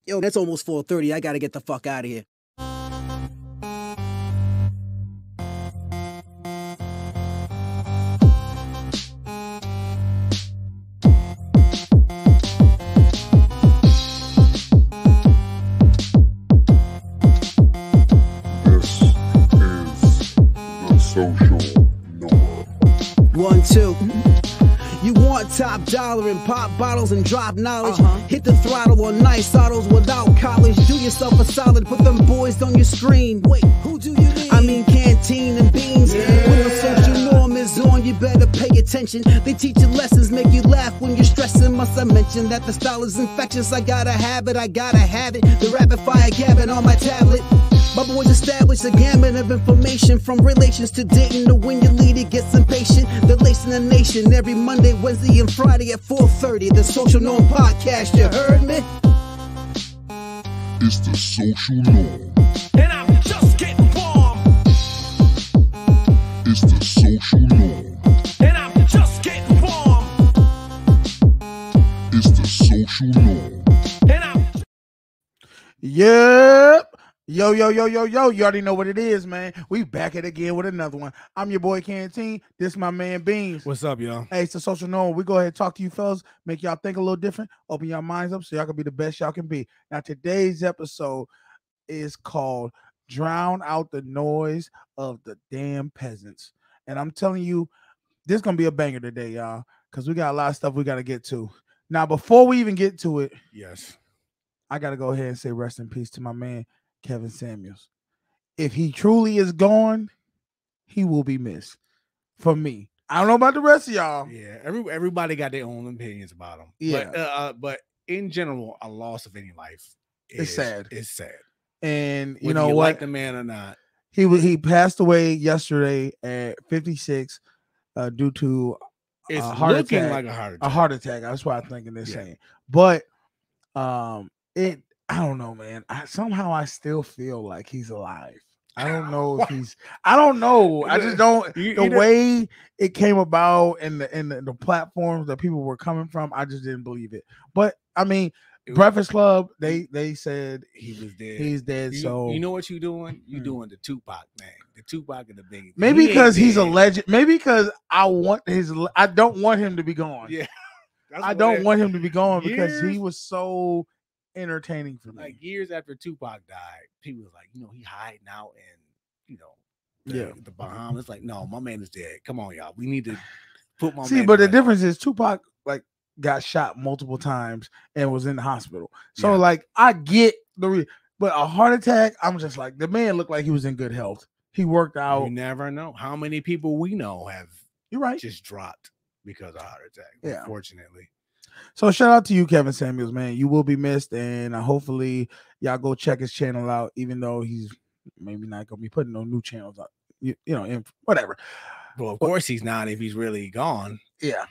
Yo, that's almost 4:30. I gotta get the fuck out of here. Social Norm. 1, 2. You want top dollar and pop bottles and drop knowledge. Hit the throttle on nice autos without college. Do yourself a solid, put them boys on your screen. Wait, who do you mean? I mean Canteen and Beans. When the social norm is on, you better pay attention. They teach you lessons, make you laugh when you're stressing. Must I mention that the style is infectious? I gotta have it, I gotta have it. The rapid fire gabbing on my tablet. My boys established a gamut of information, from relations to dating to when your leader gets impatient. They're lacing the nation every Monday, Wednesday, and Friday at 4:30. The Social Norm Podcast, you heard me? It's the Social Norm. And I'm just getting warm. It's the Social Norm. And I'm just getting warm. It's the Social Norm. And I'm Yep. Yo. You already know what it is, man. We back at it again with another one. I'm your boy Canteen. This is my man Beans. What's up, y'all? Hey, it's the Social Norm. We go ahead and talk to you fellas, make y'all think a little different, open your minds up so y'all can be the best y'all can be. Now, today's episode is called Drown Out the Noise of the Damn Peasants. And I'm telling you, this is going to be a banger today, y'all, because we got a lot of stuff we got to get to. Now, before we even get to it, Yes. I got to go ahead and say rest in peace to my man, Kevin Samuels. If he truly is gone, he will be missed. For me, I don't know about the rest of y'all. Yeah. Everybody got their own opinions about him. Yeah. But in general, a loss of any life It's sad. It's sad. And you Whether know you what? like the man or not. He passed away yesterday at 56 due to It's heart looking attack. like a heart attack. A heart attack. That's what I'm thinking they're Yeah. saying. But I don't know, man. Somehow I still feel like he's alive. I don't know if he's. I don't know. I just don't. The way it came about and the platforms that people were coming from, I just didn't believe it. But I mean, Breakfast Club, they said he was dead. he's dead. So you know what you're doing? You're doing the Tupac thing. The Tupac and the Biggie. maybe because he's a dead. legend. Maybe because I don't want him to be gone. Yeah. I don't want him to be gone because Years- he was so entertaining for me. Like years after Tupac died, people was like, he hiding out in, the Bahamas. Like, no, my man is dead. Come on, y'all. We need to put my man. But the to rest. difference is Tupac got shot multiple times and was in the hospital. So Yeah. I get but a heart attack, I'm just like, the man looked like he was in good health. He worked out. You never know how many people we know have You're right. just dropped because of heart attack. Yeah. Unfortunately. So shout out to you, Kevin Samuels, man. You will be missed, and hopefully y'all go check his channel out, even though he's maybe not gonna be putting no new channels out. Whatever. Well, of course he's not if he's really gone. Yeah,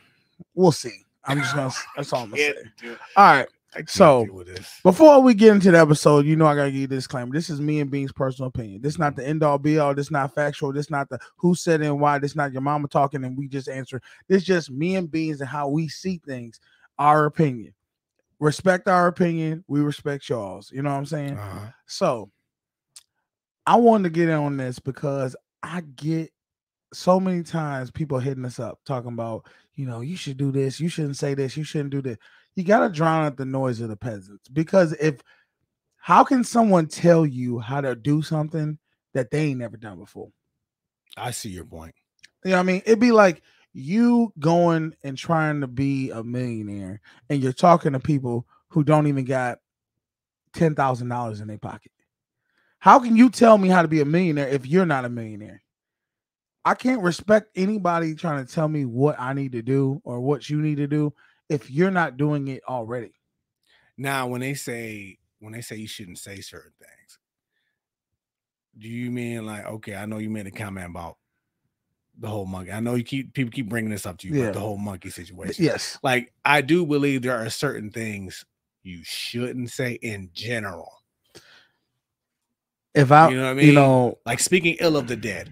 we'll see. I'm just gonna. That's all I'm gonna Yeah, say. dude. All right. I can't So, deal with this. Before we get into the episode, I gotta give you this disclaimer. This is me and Bean's personal opinion. This is not the end all be all. This is not factual. This is not the who said it and why. This is not your mama talking and we just answer. This is just me and Beans and how we see things. Our opinion. Respect our opinion. We respect y'all's. You know what I'm saying? Uh-huh. So I wanted to get in on this because I get so many times people hitting us up talking about, you should do this, you shouldn't say this, you shouldn't do this. You got to drown out the noise of the peasants, because how can someone tell you how to do something that they ain't never done before? I see your point. You know what I mean? It'd be like you going and trying to be a millionaire and you're talking to people who don't even got $10,000 in their pocket. How can you tell me how to be a millionaire if you're not a millionaire? I can't respect anybody trying to tell me what I need to do or what you need to do if you're not doing it already. Now, when they say you shouldn't say certain things, do you mean like, okay, I know you made a comment about the whole monkey. I know people keep bringing this up to you, but the whole monkey situation. Yes. Like, I do believe there are certain things you shouldn't say in general. If I, you know what I mean? Like speaking ill of the dead.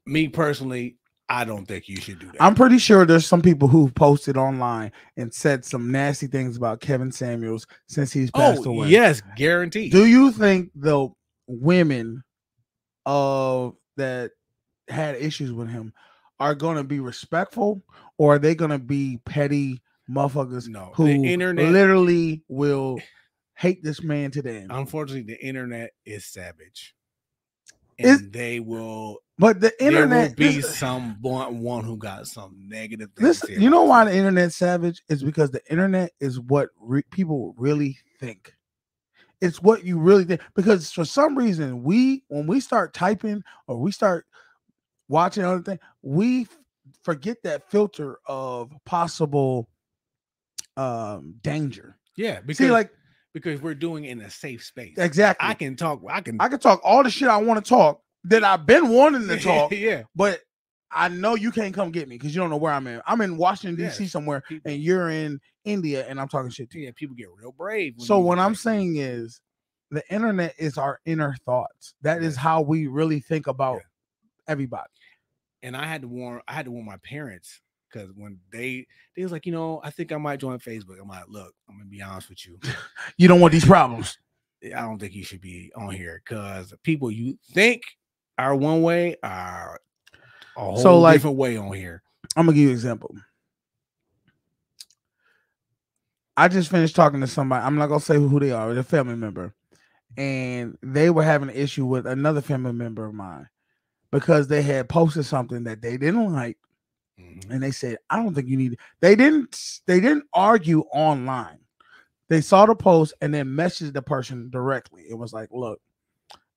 Me personally, I don't think you should do that. I'm pretty sure there's some people who've posted online and said some nasty things about Kevin Samuels since he's passed away. Yes, guaranteed. Do you think the women that had issues with him are going to be respectful, or are they going to be petty motherfuckers No, who the internet literally will hate this man to the end? Unfortunately, the internet is savage, Is- and they will. But the internet, there will be someone who got some negative things. this, to say you know about why you. the internet's savage is because the internet is what people really think. It's what you really think, because for some reason when we start typing or we start watching other things, we forget that filter of possible danger. Yeah, because See, like, because we're doing it in a safe space. exactly. I can talk. I can talk all the shit I want to talk that I've been wanting to talk, yeah. but I know you can't come get me because you don't know where I'm in. I'm in Washington, D.C. Yes, somewhere, people- and you're in India, and I'm talking shit to you. Yeah, people get real brave. So you what I'm like- saying is the internet is our inner thoughts. That is Yes. how we really think about Yeah. everybody. and I had to warn my parents, because when they was like, I think I might join Facebook. I'm like, look, I'm gonna be honest with you. You don't want these problems. I don't think you should be on here, because people you think are one way are a whole So, like, different way on here. I'm gonna give you an example. I just finished talking to somebody. I'm not gonna say who they are. They're a family member, and they were having an issue with another family member of mine because they had posted something that they didn't like, Mhm. and they said, "I don't think you need." They didn't argue online. They saw the post and then messaged the person directly. It was like, "Look,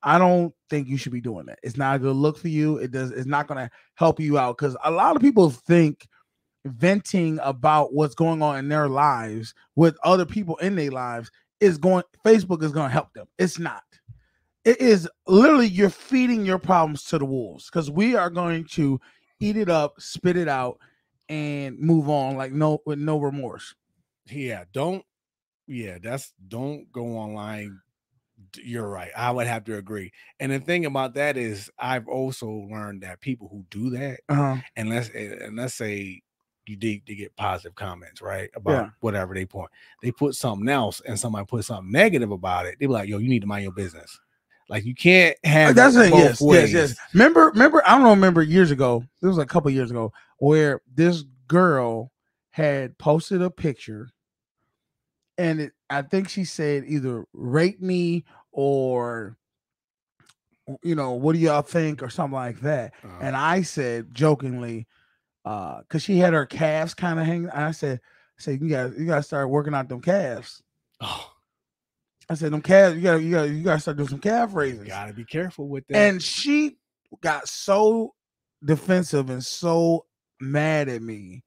I don't think you should be doing that. It's not a good look for you. It's not going to help you out." Because a lot of people think venting about what's going on in their lives with other people in their lives Facebook is going to help them. It's not. It is literally you're feeding your problems to the wolves, because we are going to eat it up, spit it out, and move on with no remorse. Yeah, don't go online. You're right. I would have to agree. And the thing about that is, I've also learned that people who do that, and let's say you did to get positive comments, right, about whatever they put something else, and somebody put something negative about it. They be like, "Yo, you need to mind your business." Like, you can't have That's it. both ways. Yes. Remember, I don't remember years ago. It was a couple years ago where this girl had posted a picture, and I think she said either "rate me" or "what do y'all think" or something like that. And I said jokingly, because she had her calves kind of hanging, and I said, you gotta start working out them calves. Oh, I said, them calves, you gotta start doing some calf raises. you gotta be careful with that. And she got so defensive and so mad at me.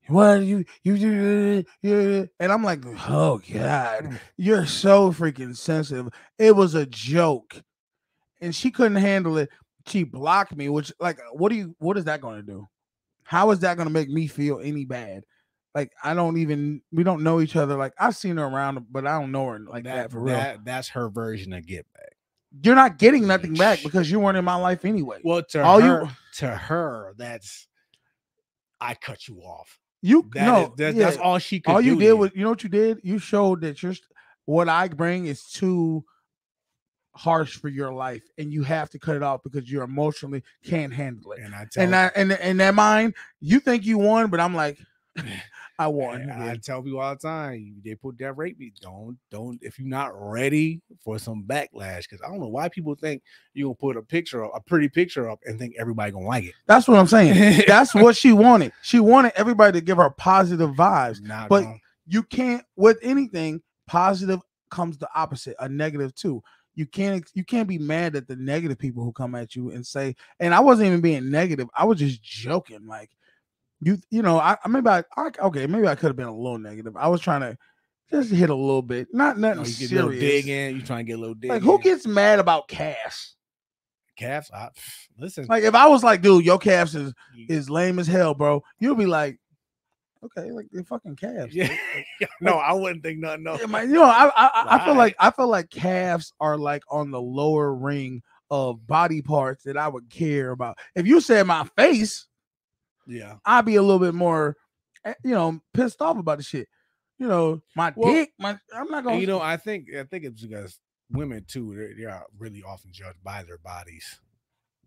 What you and I'm like, oh God, you're so freaking sensitive. It was a joke, and she couldn't handle it. She blocked me, which, like, what is that going to do? How is that going to make me feel any bad? Like, we don't know each other. Like, I've seen her around, but I don't know her like that for real. That's her version of get back. You're not getting nothing back because you weren't in my life anyway. Well, to her, that's, I cut you off. That's all she could do. All you did was, you know what you did? You showed that what I bring is too harsh for your life, and you have to cut it off because you emotionally can't handle it. And in that mind, you think you won, but I'm like, I won. I tell people all the time, they put that rate me. Don't if you're not ready for some backlash, because I don't know why people think you'll put a pretty picture up and think everybody gonna like it. That's what I'm saying. That's what she wanted. She wanted everybody to give her positive vibes. But you can't, with anything positive comes the opposite, a negative too. You can't be mad at the negative people who come at you and say, and I wasn't even being negative. I was just joking. Like, maybe I could have been a little negative. I was trying to just hit a little bit, nothing serious. Get a little dig in. You trying to get a little dig. Like, who gets mad about calves? Calves? Listen. Like, if I was like, dude, your calves is lame as hell, bro, you'll be like, okay, like, they're fucking calves. Yeah. No, I wouldn't think nothing. No. I feel like calves are like on the lower ring of body parts that I would care about. If you said my face, Yeah. I'd be a little bit more, pissed off about the shit. My Well, dick, I'm not gonna. And, I think it's because women too, they are really often judged by their bodies.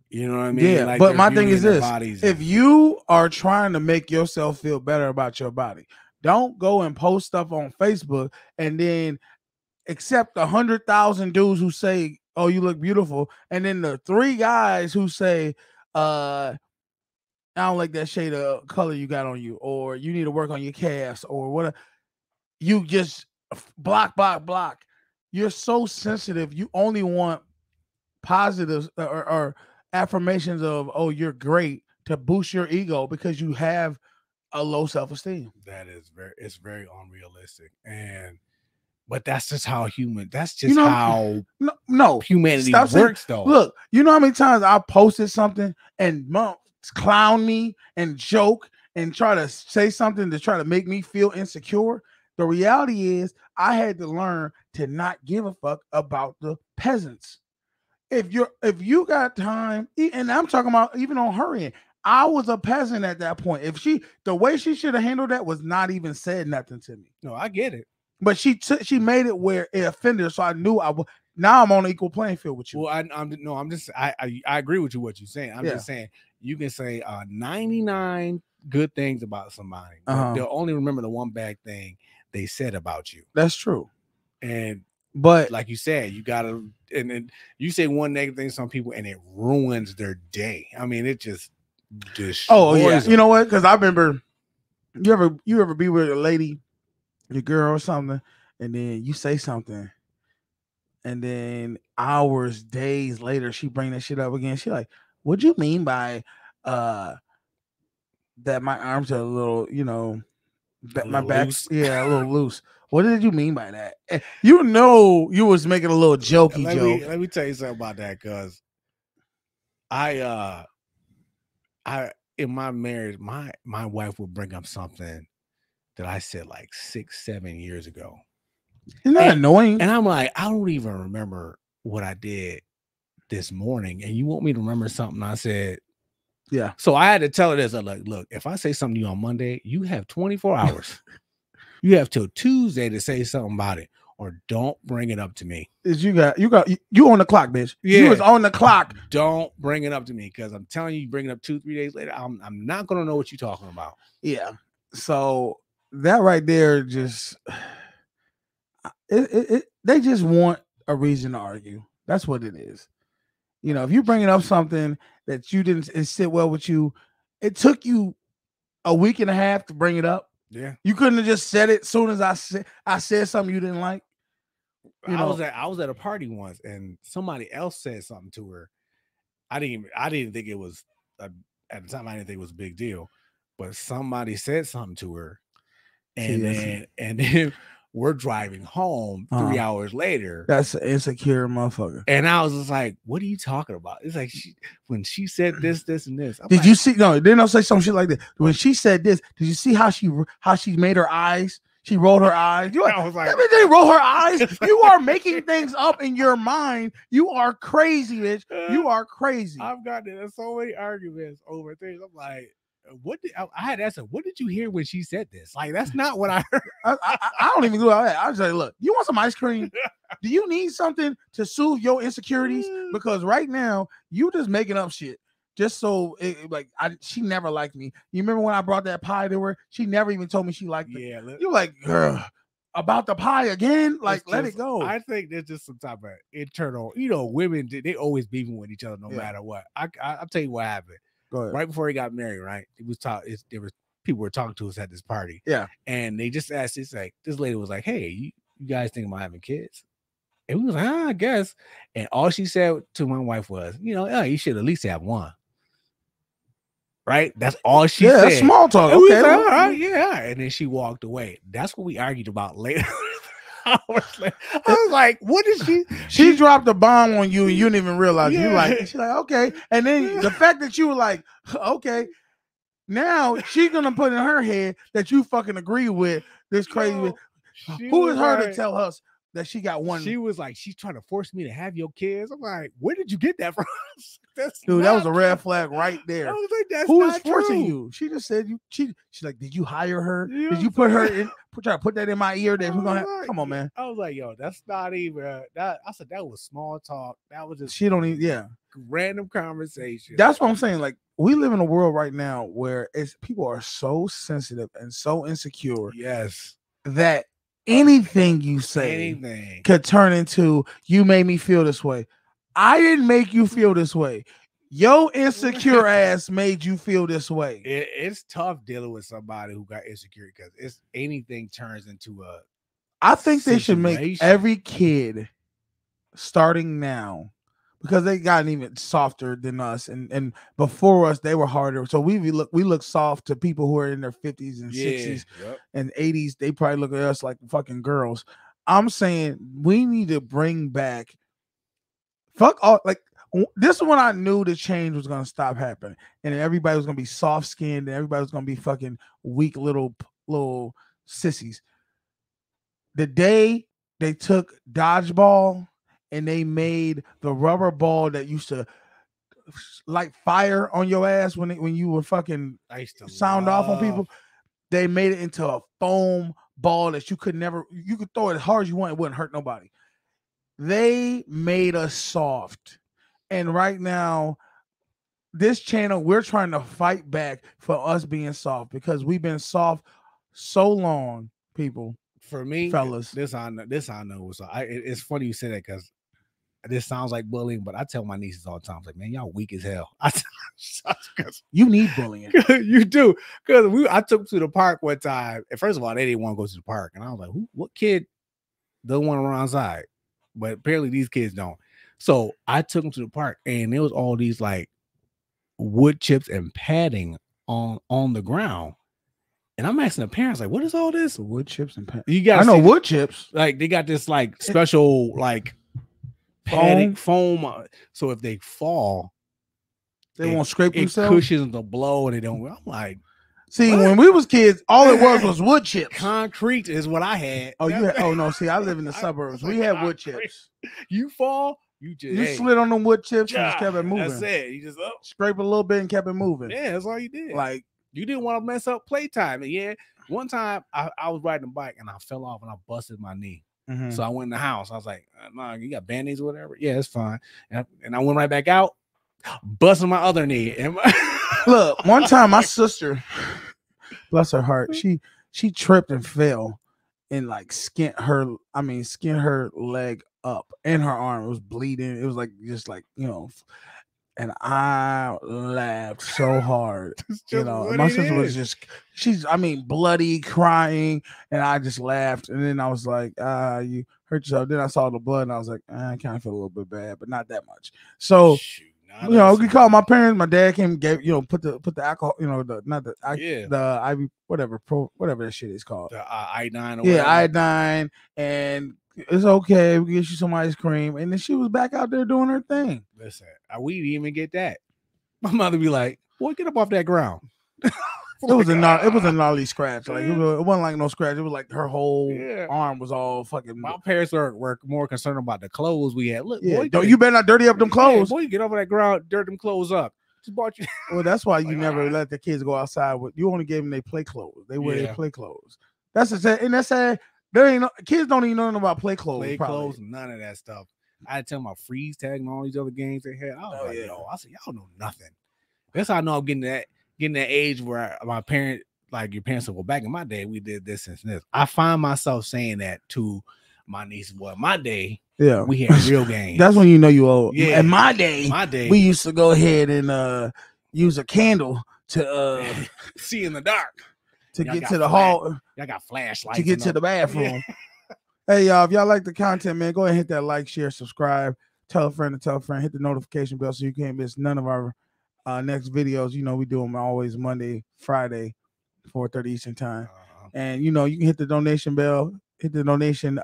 You know what I mean? Yeah, Like, but their my beauty thing is in their this: bodies if and- you are trying to make yourself feel better about your body, don't go and post stuff on Facebook and then accept 100,000 dudes who say, "Oh, you look beautiful," and then the 3 guys who say, "I don't like that shade of color you got on you," or "You need to work on your calves," or what. You just block. You're so sensitive. You only want positives or affirmations of, "Oh, you're great," to boost your ego because you have a low self-esteem. that is very unrealistic. But that's just how that's just how no humanity stop saying- works though. Look, you know how many times I posted something and clown me and joke and try to say something to try to make me feel insecure. The reality is I had to learn to not give a fuck about the peasants. If you got time, and I'm talking about even on her end, I was a peasant at that point. The way she should have handled that was not even said nothing to me. No, I get it. But she made it where it offended her, so I knew I would. Now I'm on an equal playing field with you. Well, I agree with you what you're saying. I'm just saying you can say 99 good things about somebody, but they'll only remember the one bad thing they said about you. That's true. But like you said, you gotta, and then you say one negative thing to some people, and it ruins their day. I mean, it just destroys. Oh yeah, them. you know what? Because I remember you ever be with a lady, your girl or something, and then you say something, and then hours, days later, she bring that shit up again. She like, "What you mean by that my arms are a little, my back, loose. yeah, a little loose." What did you mean by that? You was making a little jokey joke. Let me tell you something about that, because I in my marriage, my wife would bring up something that I said like 6-7 years ago. Isn't that annoying? And I'm like, I don't even remember what I did this morning, and you want me to remember something I said? Yeah. So I had to tell her this. I'm like, look, if I say something to you on Monday, you have 24 hours. You have till Tuesday to say something about it, or don't bring it up to me. You on the clock, bitch. Yeah. You was on the clock. Don't bring it up to me, because I'm telling you, bring it up 2-3 days later, I'm not gonna know what you're talking about. Yeah. So that right there just they just want a reason to argue. That's what it is. If you're bringing up something that you didn't sit well with you, it took you a week and a half to bring it up. Yeah. You couldn't have just said it as soon as I said something you didn't like. I was at a party once, and somebody else said something to her. I didn't think it was at the time. I didn't think it was a big deal, but somebody said something to her, and then we're driving home 3 hours later. That's an insecure motherfucker. And I was just like, "What are you talking about?" It's like when she said this, and this. Did you see? No, didn't I say some shit like that? When she said this, did you see how she made her eyes? She rolled her eyes. I was like, everything roll her eyes. You are making things up in your mind. You are crazy, bitch. You are crazy. I've gotten so many arguments over things. I'm like, I had asked her, what did you hear when she said this? Like, that's not what I heard. I don't even do all that. I just say, look, you want some ice cream? Do you need something to soothe your insecurities? Because right now you just making up shit. Just so she never liked me. You remember when I brought that pie to her? She never even told me she liked it. Yeah, you're like, girl, about the pie again? Like, let it go. I think there's just some type of internal, women, they always beefing with each other no matter what. I'll tell you what happened. Right before he got married, right? There was people were talking to us at this party. Yeah. And they just asked, this lady was like, hey, you guys think about having kids? And we was like, I guess. And all she said to my wife was, you should at least have one. Right? That's all she said. That's small talk. And okay. Like, all right, yeah. And then she walked away. That's what we argued about later. I was like, what is she? She dropped a bomb on you and you didn't even realize. Yeah. You like, she's like, okay. And then the fact that you were like, okay, now she's gonna put in her head that you fucking agree with this crazy. Who is her to tell us that she got one. She was like, she's trying to force me to have your kids. I'm like, where did you get that from? That's Dude, that was not a red true. flag right there. I was like, that's Who not is forcing true. you? She just said you. She's like, did you hire her? You know Did you what put I'm her saying? in? Try to put that in my ear? That I we're gonna was have, like, come on, man. I was like, yo, that's not even that. I said that was small talk. That was just She don't even. Yeah, random conversation. that's what I'm saying. Like, we live in a world right now where people are so sensitive and so insecure Yes. that anything you say Anything. could turn into you made me feel this way. I didn't make you feel this way. Your insecure ass made you feel this way. It's tough dealing with somebody who got insecure because it's anything turns into a. I think they should make situation. every kid starting now, because they gotten even softer than us, and before us they were harder. So we look soft to people who are in their 50s and 60s Yep. and 80s. They probably look at us like fucking girls. I'm saying we need to bring back fuck all, like, this is when I knew the change was gonna stop happening, and everybody was gonna be soft skinned, and everybody was gonna be fucking weak little sissies. The day they took dodgeball and they made the rubber ball that used to light fire on your ass when you were fucking I used to sound off on love- people, they made it into a foam ball that you could throw it as hard as you want, it wouldn't hurt nobody. They made us soft. And right now, this channel, we're trying to fight back for us being soft because we've been soft so long, people. For me, fellas. This I know. So it's funny you say that because this sounds like bullying, but I tell my nieces all the time, like, man, y'all weak as hell. You need bullying. You do, because I took them to the park one time, and first of all, they didn't want to go to the park, and I was like, what kid doesn't want to run outside? But apparently these kids don't. So I took them to the park, and there was all these like wood chips and padding on the ground. And I'm asking the parents, like, what is all this? Wood chips and padding. You got I know wood chips. Like they got this like special like padding foam. So if they fall, they won't scrape it themselves. Cushions the blow, and they don't. I'm like, see, what? when we was kids, all it was wood chips. Concrete is what I had. Oh, you had, oh no, see, I live in the suburbs. We had wood chips. You fall, you just slid on them wood chips and just kept it moving. That's it. You just scrape a little bit and kept it moving. Yeah, that's all you did. Like, you didn't want to mess up playtime. And yeah, one time I was riding a bike and I fell off and I busted my knee. mm-hmm. So I went in the house. I was like, "No, you got band-aids or whatever?" Yeah, it's fine. And I went right back out, busting my other knee. And look, one time my sister, bless her heart, she tripped and fell and like skinned her leg up and her arm. It was bleeding. It was like just like, you know, and I laughed so hard. You know, my sister was just, bloody, crying, and I just laughed. And then I was like, you hurt yourself. Then I saw the blood, and I was like, I kind of feel a little bit bad, but not that much. So, we called my parents. My dad came, put the alcohol, the IV, whatever that shit is called. The iodine. Iodine, and it's okay. We get you some ice cream, and then she was back out there doing her thing. Listen, we didn't even get that. My mother be like, "Boy, get up off that ground." It was a gnarly scratch. Like it wasn't like no scratch. It was like her whole arm was all fucking. My parents were more concerned about the clothes we had. Look, boy, you better not dirty up them clothes. Boy, you get over that ground, dirt them clothes up. Just bought you. Well, that's why you never let the kids go outside with. You only gave them their play clothes. They wear their play clothes. That's sad. There ain't kids don't even know nothing about play clothes. Play clothes, none of that stuff. I had to tell them about freeze tag and all these other games they had. I was yo, I said, y'all know nothing. That's how I know I'm getting that age where my parents, like your parents said, well, back in my day, we did this and this. I find myself saying that to my niece. Well, my day, we had real games. That's when you know you old. Yeah. In my day, we used to go ahead and use a candle to see in the dark. To get to the hall. Y'all got flashlights. To get to the bathroom. Yeah. Hey, y'all, if y'all like the content, man, go ahead and hit that like, share, subscribe, tell a friend to tell a friend, hit the notification bell so you can't miss none of our next videos. You know, we do them always Monday, Friday, 4:30 Eastern time. And, you know, you can hit the donation bell, hit the donation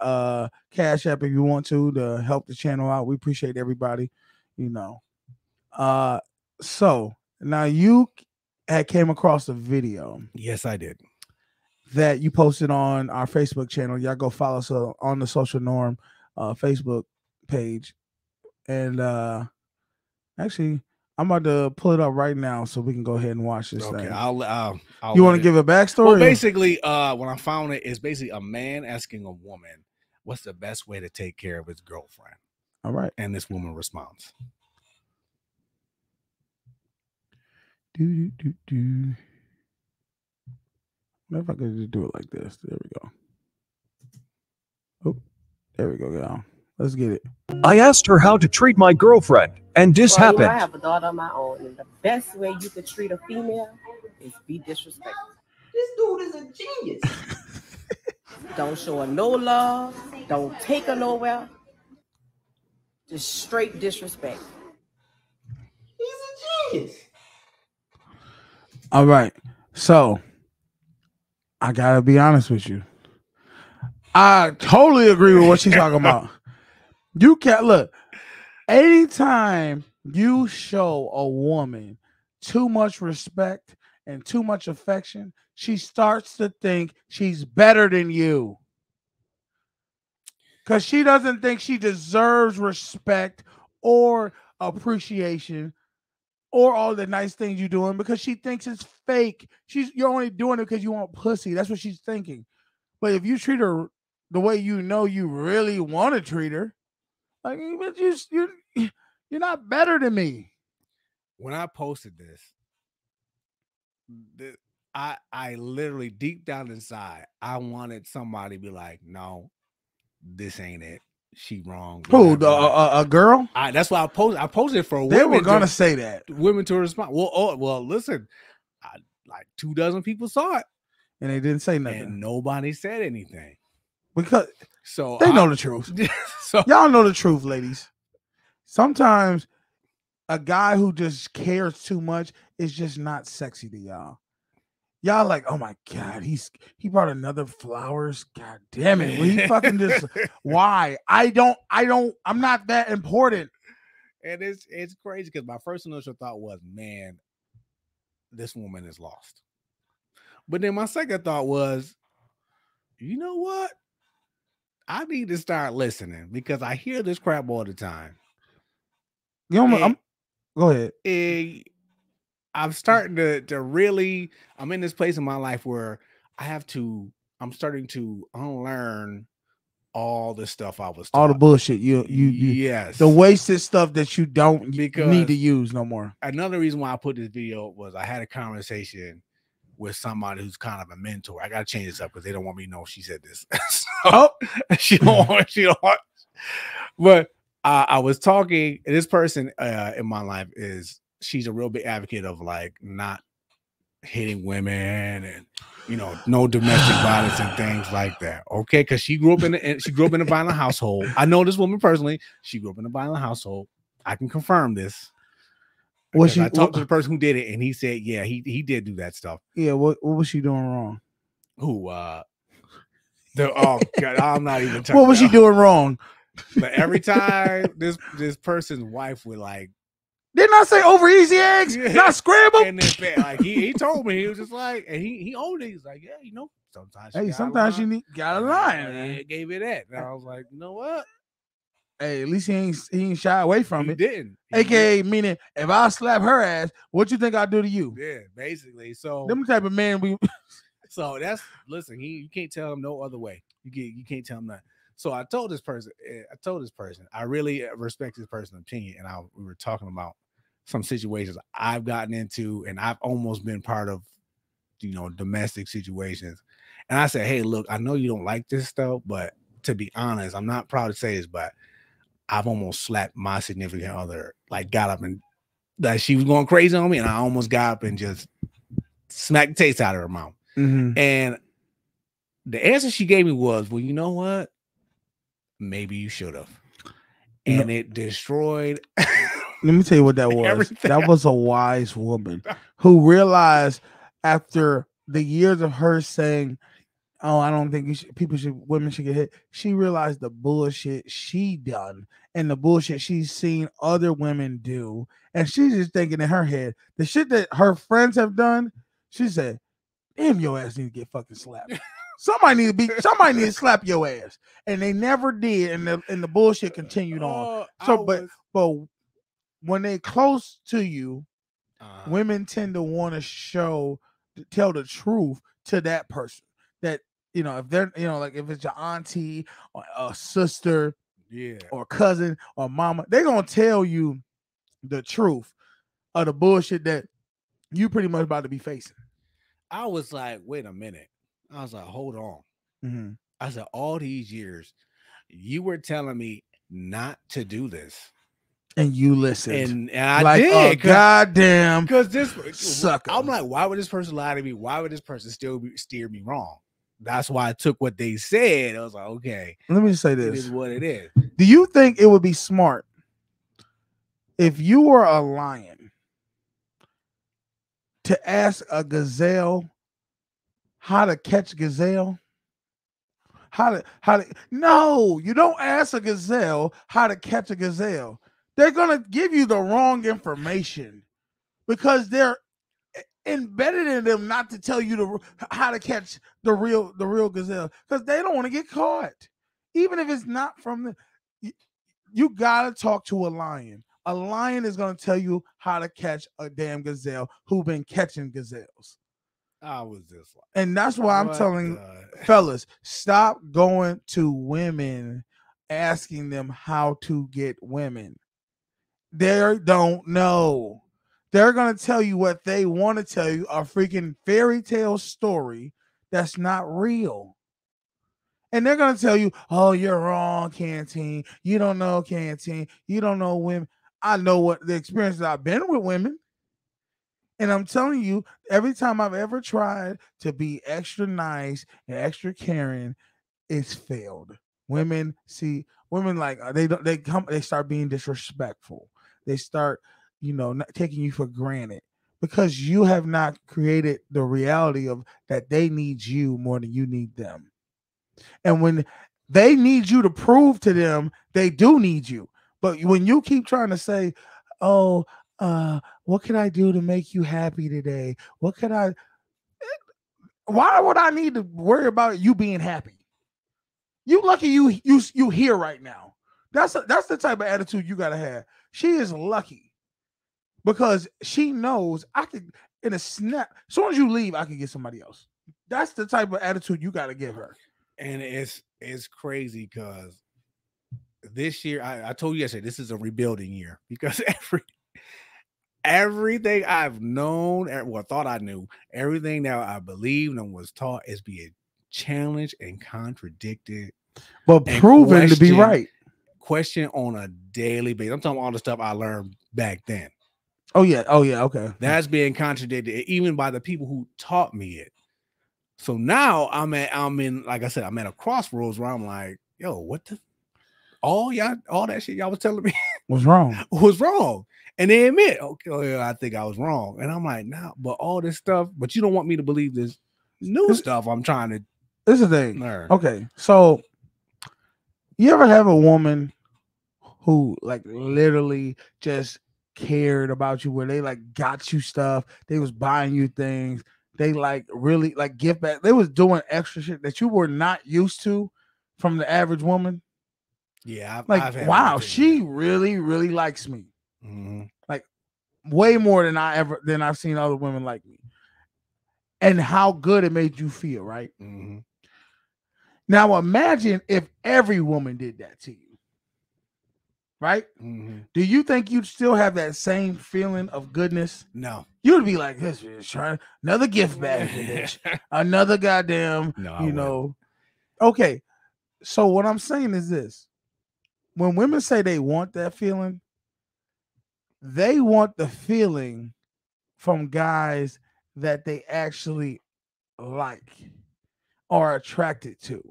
Cash App if you want to help the channel out. We appreciate everybody, you know. So now you had came across a video. Yes, I did. that you posted on our Facebook channel. Y'all go follow us on the Social Norm Facebook page. And actually, I'm about to pull it up right now so we can go ahead and watch this Okay, thing. I'll You want let to it- give a backstory? Well, or- basically, when I found it, it's basically a man asking a woman, "What's the best way to take care of his girlfriend?" All right. And this woman responds. Do, do, do. What if I could just do it like this? There we go. Oh, there we go, y'all. Let's get it. I asked her how to treat my girlfriend, and this Well, happened. I have a daughter of my own, and the best way you could treat a female is be disrespectful. This dude is a genius. Don't show her no love. Don't take her nowhere. Just straight disrespect. He's a genius. All right. So I gotta be honest with you. I totally agree with what she's talking about. You can't look. Anytime you show a woman too much respect and too much affection, she starts to think she's better than you. Because she doesn't think she deserves respect or appreciation or all the nice things you're doing because she thinks it's fake. You're only doing it because you want pussy. That's what she's thinking. But if you treat her the way you know you really want to treat her, like you're not better than me. When I posted this, I literally deep down inside, I wanted somebody to be like, "No, this ain't it. She wrong." Who whatever. a girl? That's why I posted. I posted for They women. were gonna say that, women to respond. Well, listen, like 24 people saw it, and they didn't say nothing and nobody said anything because so they know the truth. So Y'all know the truth, ladies. Sometimes a guy who just cares too much is just not sexy to y'all. Y'all like, oh my God, he brought another flowers. God damn it. Will he fucking just why? I'm not that important. And it's crazy because my first initial thought was, man, this woman is lost. But then my second thought was, you know what? I need to start listening because I hear this crap all the time. You know, go ahead. I'm starting to really, I'm in this place in my life where I'm starting to unlearn all the stuff I was taught. All the bullshit. You yes. The wasted stuff that you don't Because need to use no more. Another reason why I put this video was I had a conversation with somebody who's kind of a mentor. I gotta change this up because they don't want me to know she said this. So, she don't want. But I was talking, and this person in my life she's a real big advocate of like not hitting women and no domestic violence and things like that. Okay, because she grew up in a violent household. I know this woman personally. She grew up in a violent household. I can confirm this. I talked to the person who did it, and he said, yeah, he did do that stuff. Yeah, what was she doing wrong? Who? Oh God, I'm not even. What was she doing wrong? But every time this person's wife would like, didn't I say over easy eggs, not scrambled? And then like he told me, he was just like, and he owned it. He's like, yeah, sometimes you got a line. He gave it that, and I was like, you know what? Hey, at least he ain't shy away from it. Didn't. AKA meaning if I slap her ass, what you think I'll do to you? Yeah, basically. So them type of man we. So listen. You can't tell him no other way. You can't tell him that. So I told this person. I really respect this person's opinion, and we were talking about some situations I've gotten into, and I've almost been part of, domestic situations. And I said, hey, look, I know you don't like this stuff, but to be honest, I'm not proud to say this, but I've almost slapped my significant other, like got up and like she was going crazy on me, and I almost got up and just smacked the taste out of her mouth. Mm-hmm. And the answer she gave me was, well, you know what? Maybe you should have. And it destroyed. Let me tell you what that was. Everything. That was a wise woman who realized after the years of her saying, oh, I don't think women should get hit. She realized the bullshit she done and the bullshit she's seen other women do. And she's just thinking in her head, the shit that her friends have done, she said, damn, your ass need to get fucking slapped. Somebody need to slap your ass. And they never did, and the bullshit continued on. So, but when they close to you, women tend to want to tell the truth to that person. That, if they're, like if it's your auntie or a sister, or cousin or mama, they're gonna tell you the truth of the bullshit that you pretty much about to be facing. I was like, wait a minute. I was like, hold on. Mm-hmm. I said, all these years, you were telling me not to do this. And you listened. And I like, did. Goddamn. Because this sucker. I'm like, why would this person lie to me? Why would this person still steer me wrong? That's why I took what they said. I was like, okay. Let me just say this. It is what it is. Do you think it would be smart if you were a lion to ask a gazelle how to catch gazelle? No, you don't ask a gazelle how to catch a gazelle. They're gonna give you the wrong information because they're embedded in them not to tell you how to catch the real gazelle, because they don't want to get caught, even if it's not from the. You gotta talk to a lion. A lion is gonna tell you how to catch a damn gazelle who been catching gazelles. I was just like, and that's why I'm telling fellas, stop going to women asking them how to get women. They don't know. They're going to tell you what they want to tell you, a freaking fairy tale story that's not real. And they're going to tell you, oh, you're wrong, Canteen. You don't know, Canteen. You don't know women. I know what the experiences I've been with women. And I'm telling you, every time I've ever tried to be extra nice and extra caring, it's failed. Women like they start being disrespectful. They start, not taking you for granted because you have not created the reality of that they need you more than you need them. And when they need you to prove to them, they do need you. But when you keep trying to say, oh, what can I do to make you happy today? Why would I need to worry about you being happy? You lucky you here right now. That's the type of attitude you gotta have. She is lucky because she knows I could, in a snap, as soon as you leave, I can get somebody else. That's the type of attitude you gotta give her. And it's crazy because this year, I told you yesterday, this is a rebuilding year because everything I've known, thought I knew, everything that I believed and was taught is being challenged and contradicted, but proven to be right. Question on a daily basis. I'm talking about all the stuff I learned back then. Oh yeah, okay. That's being contradicted even by the people who taught me it. So now I'm in, like I said, I'm at a crossroads where I'm like, yo, what the? All that shit y'all was telling me was wrong. And they admit, okay, I think I was wrong. And I'm like, nah, but all this stuff, but you don't want me to believe this new stuff I'm trying to. This is the thing. Learn. Okay, so you ever have a woman who like literally just cared about you, where they like got you stuff, they was buying you things, they like really like gift back, they was doing extra shit that you were not used to from the average woman? Yeah, I've had wow, she really, really likes me. Mm-hmm. Like way more than I've seen other women like me. And how good it made you feel, right? Mm-hmm. Now imagine if every woman did that to you, right? Mm-hmm. Do you think you'd still have that same feeling of goodness? No. You'd be like, this bitch trying another gift bag, bitch. Another goddamn, Okay. So what I'm saying is this. When women say they want that feeling, they want the feeling from guys that they actually like or attracted to,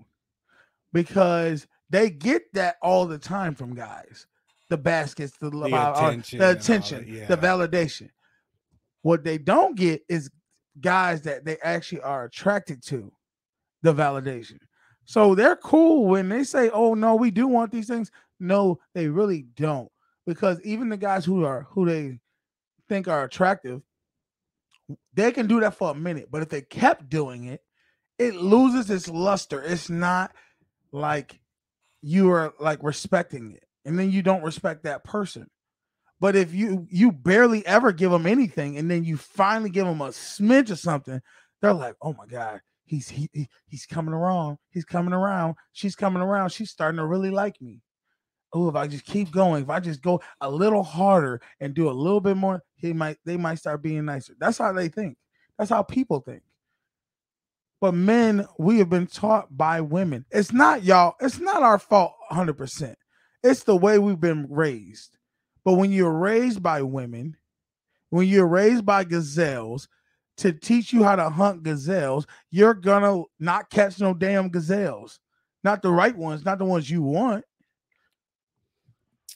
because they get that all the time from guys. The baskets, the attention, the validation. What they don't get is guys that they actually are attracted to, the validation. So they're cool when they say, oh no, we do want these things. No, they really don't. Because even the guys who they think are attractive they can do that for a minute, but if they kept doing it, it loses its luster. It's not like you are like respecting it, and then you don't respect that person. But if you barely ever give them anything, and then you finally give them a smidge of something, they're like, "Oh my God, he's coming around. He's coming around. She's coming around. She's starting to really like me. Oh, if I just keep going, if I just go a little harder and do a little bit more, they might start being nicer." That's how they think. That's how people think. But men, we have been taught by women. It's not y'all. It's not our fault 100%. It's the way we've been raised. But when you're raised by women, when you're raised by gazelles to teach you how to hunt gazelles, you're gonna not catch no damn gazelles. Not the right ones, not the ones you want.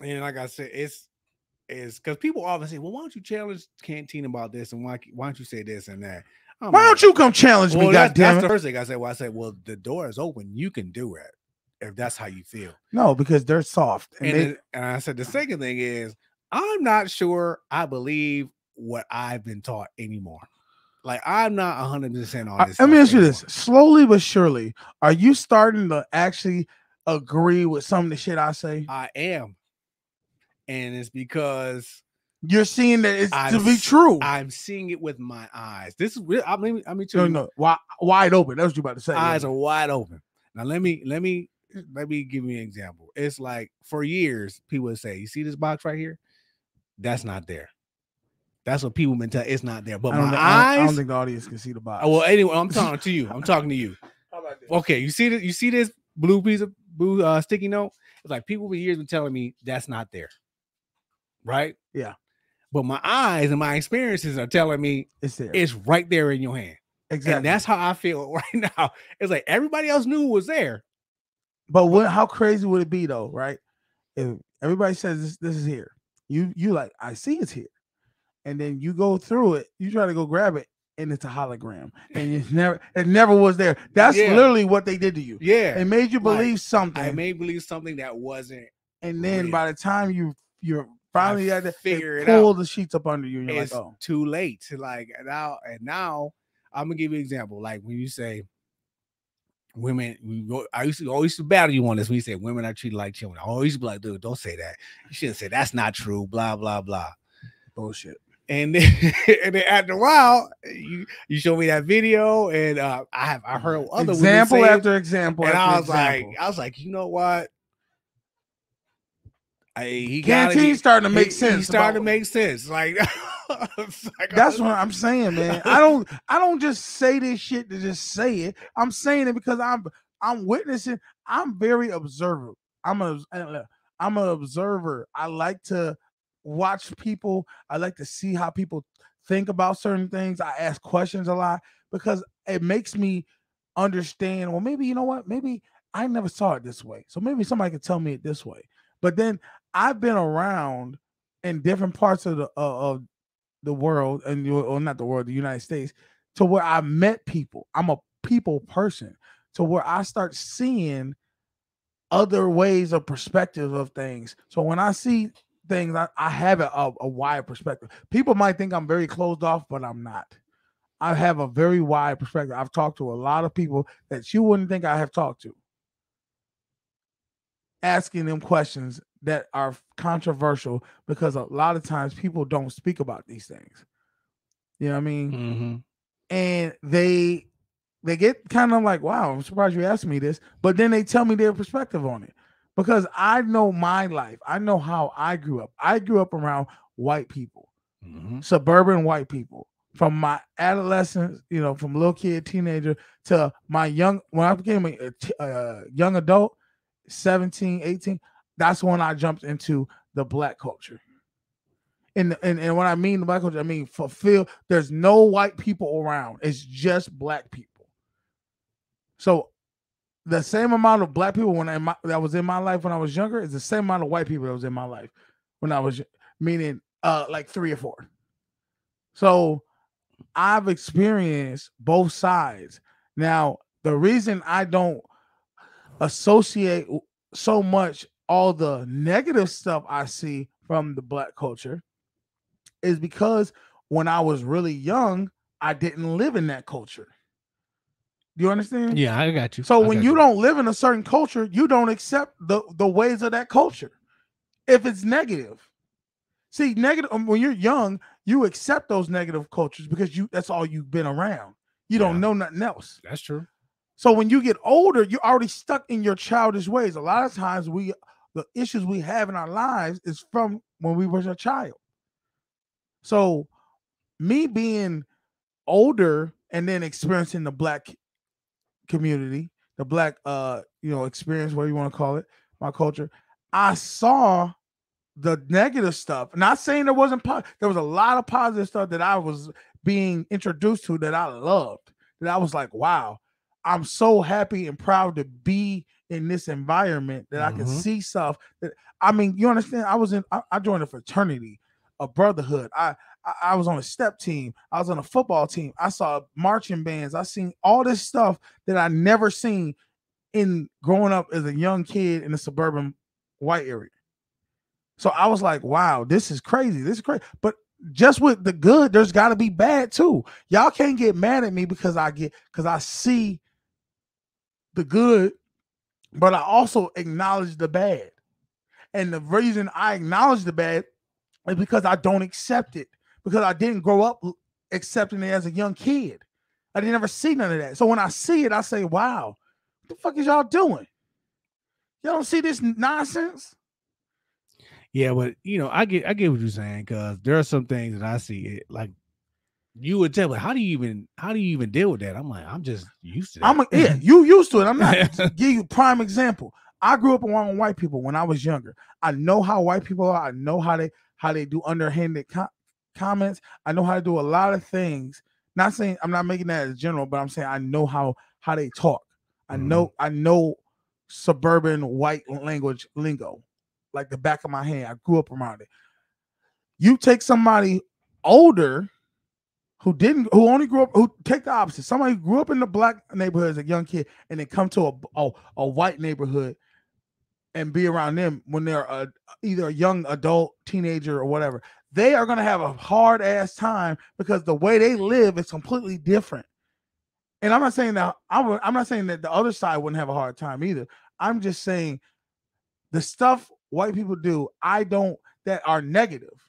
And like I said, it's because people often say, "Well, why don't you challenge Canteen about this, and why don't you say this and that?" Why don't you come challenge me? That's Goddamn the it! first thing I said. Well, I said, "Well, the door is open. You can do it if that's how you feel." No, because they're soft. And I said the second thing is, I'm not sure I believe what I've been taught anymore. Like, I'm not 100% on this. Let me ask you this: slowly but surely, are you starting to actually agree with some of the shit I say? I am, and it's because you're seeing that it's to be true. I'm seeing it with my eyes. This is real. I mean, no, wide open. That's what you about to say. Eyes are wide open. Now, let me give you an example. It's like for years, people would say, "You see this box right here? That's not there." That's what people been telling. It's not there. But my eyes. I don't think the audience can see the box. Well, anyway, I'm talking to you. I'm talking to you. How about this? Okay, you see this? You see this blue piece of blue sticky note? It's like people for years been telling me that's not there. Right? Yeah. But my eyes and my experiences are telling me it's there. It's right there in your hand. Exactly. And that's how I feel right now. It's like everybody else knew it was there. But how crazy would it be though, right? If everybody says this is here, you like, I see it's here. And then you go through it, you try to go grab it, and it's a hologram. And it never was there. That's literally what they did to you. Yeah. It made you believe something. I made believe something that wasn't. And then by the time you're finally had to figure it pull out, the sheets up under you, and you're it's like, oh, too late. Like now I'm gonna give you an example. Like when you say women, I used to battle you on this when you say women are treated like children. I always be like, dude, don't say that. You shouldn't say that's not true. Blah blah blah. Bullshit. And then, after a while, you show me that video, and I heard other example after example, and after I was like, you know what? He's starting to make sense. He started to make sense. Like, that's what I'm saying, man. I don't just say this shit to just say it. I'm saying it because I'm witnessing. I'm very observant. I'm an observer. I like to watch people. I like to see how people think about certain things. I ask questions a lot because it makes me understand. Well, maybe you know what? Maybe I never saw it this way. So maybe somebody could tell me it this way. But then I've been around in different parts of the world, or not the world, the United States, to where I met people. I'm a people person, to where I start seeing other ways of perspective of things. So when I see things, I have a wide perspective. People might think I'm very closed off, but I'm not. I have a very wide perspective. I've talked to a lot of people that you wouldn't think I have talked to, asking them questions that are controversial because a lot of times people don't speak about these things. You know what I mean? Mm-hmm. And they get kind of like, wow, I'm surprised you asked me this. But then they tell me their perspective on it because I know my life. I know how I grew up. I grew up around white people, suburban white people. From my adolescence, from little kid, teenager to when I became a young adult, 17, 18, that's when I jumped into the black culture. And when I mean the black culture, I mean there's no white people around. It's just black people. So the same amount of black people that was in my life when I was younger is the same amount of white people that was in my life when I was, meaning like 3 or 4. So I've experienced both sides. Now, the reason I don't associate so much all the negative stuff I see from the black culture is because when I was really young, I didn't live in that culture. Do you understand? Yeah, I got you. So I when got you don't live in a certain culture, you don't accept the ways of that culture. If it's negative, see, negative when you're young, you accept those negative cultures because that's all you've been around. You don't know nothing else. That's true. So when you get older, you're already stuck in your childish ways. A lot of times the issues we have in our lives is from when we were a child. So me being older and then experiencing the black community, the black experience, whatever you want to call it, my culture, I saw the negative stuff. Not saying there wasn't there was a lot of positive stuff that I was being introduced to that I loved. That I was like, wow, I'm so happy and proud to be in this environment that I can see stuff that, I mean, you understand? I joined a fraternity, a brotherhood. I was on a step team. I was on a football team. I saw marching bands. I seen all this stuff that I never seen in growing up as a young kid in a suburban white area. So I was like, wow, this is crazy. This is crazy. But just with the good, there's got to be bad too. Y'all can't get mad at me because I see the good, but I also acknowledge the bad. And the reason I acknowledge the bad is because I don't accept it. Because I didn't grow up accepting it as a young kid. I didn't ever see none of that. So when I see it, I say, wow, what the fuck is y'all doing? Y'all don't see this nonsense? Yeah, but I get what you're saying, because there are some things that I see like you would tell me, how do you even deal with that? I'm like, I'm just used to that. You used to it. I'm not give you a prime example. I grew up around white people when I was younger. I know how white people are. I know how they do underhanded comments. I know how to do a lot of things. Not saying I'm not making that as general, but I'm saying I know how they talk. I know suburban white language lingo like the back of my hand. I grew up around it. You take somebody older who take the opposite. Somebody who grew up in the black neighborhood as a young kid and then come to a white neighborhood and be around them when they're either a young adult, teenager, or whatever. They are going to have a hard ass time because the way they live is completely different. And I'm not saying that the other side wouldn't have a hard time either. I'm just saying the stuff white people do, that are negative,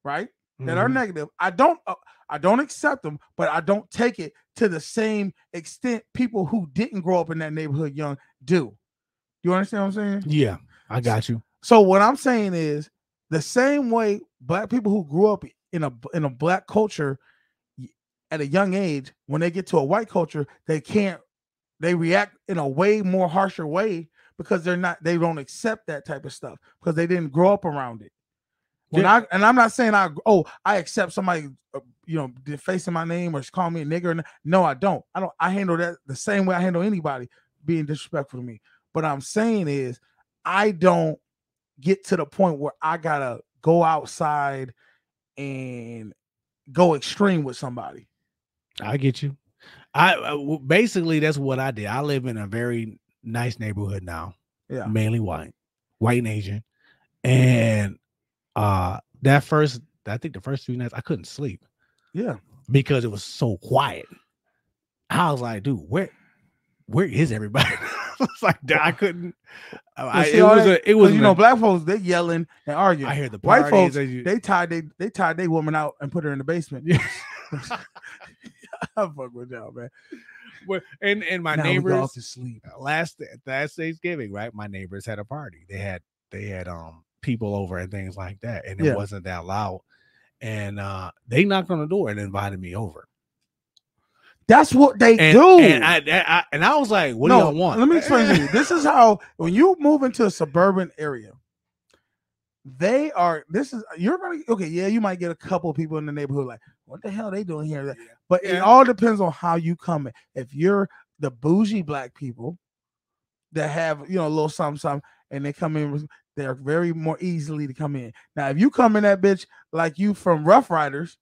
right? That are negative. I don't accept them, but I don't take it to the same extent people who didn't grow up in that neighborhood young do. You understand what I'm saying? Yeah, I got you. So what I'm saying is the same way black people who grew up in a black culture at a young age, when they get to a white culture, they react in a way more harsher way because they don't accept that type of stuff because they didn't grow up around it. I'm not saying I accept somebody defacing my name or calling me a nigger. No, I don't. I handle that the same way I handle anybody being disrespectful to me. But I'm saying is I don't get to the point where I gotta go outside and go extreme with somebody. I get you. I basically that's what I did. I live in a very nice neighborhood now. Yeah, mainly white and Asian, and I think the first 3 nights I couldn't sleep. Yeah, because it was so quiet. I was like, dude, where is everybody? It's like I couldn't. It was black folks, they yelling and arguing. I hear the white folks. they tied their woman out and put her in the basement. Yeah. I fuck with y'all, man. And my now neighbors we go off to sleep. last Thanksgiving, right? My neighbors had a party. They had people over and things like that, and it wasn't that loud. And they knocked on the door and invited me over. That's what they do. And I was like, what do y'all want? Let me explain to you. This is how, when you move into a suburban area, you might get a couple of people in the neighborhood like, what the hell are they doing here? Yeah. But it all depends on how you come in. If you're the bougie black people that have, a little something, and they come in, they're very more easily to come in. Now, if you come in that bitch like you from Rough Riders,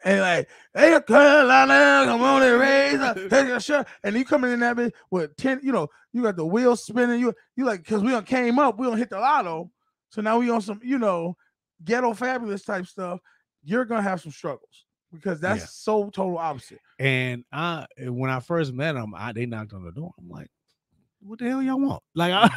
and like, hey, Carolina, come on and raise, take a shot, and you coming in that bitch with 10, you got the wheels spinning, you like, because we done came up, we don't hit the lotto, so now we on some, ghetto fabulous type stuff. You're gonna have some struggles because that's Yeah. so total opposite. And when I first met them, they knocked on the door. I'm like, what the hell y'all want? Like,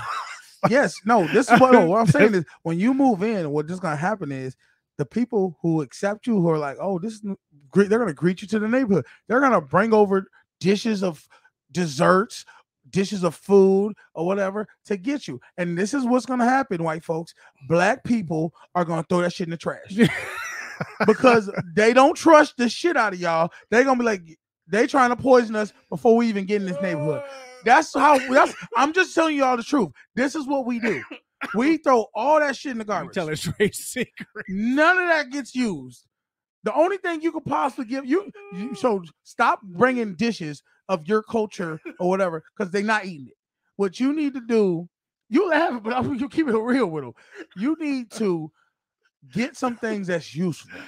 Yes, no, this is what I'm saying is when you move in, what's just gonna happen is the people who accept you, who are like, oh, this is great, they're gonna greet you to the neighborhood. They're gonna bring over dishes of desserts, dishes of food, or whatever to get you. And this is what's gonna happen, white folks. Black people are gonna throw that shit in the trash because they don't trust the shit out of y'all. They're gonna be like, they trying to poison us before we even get in this neighborhood. I'm just telling you all the truth. This is what we do. We throw all that shit in the garbage. Tell a straight secret. None of that gets used. The only thing you could possibly give you so stop bringing dishes of your culture or whatever because they're not eating it. What you need to do, you laugh, but you keep it real with them. You need to get some things that's useful.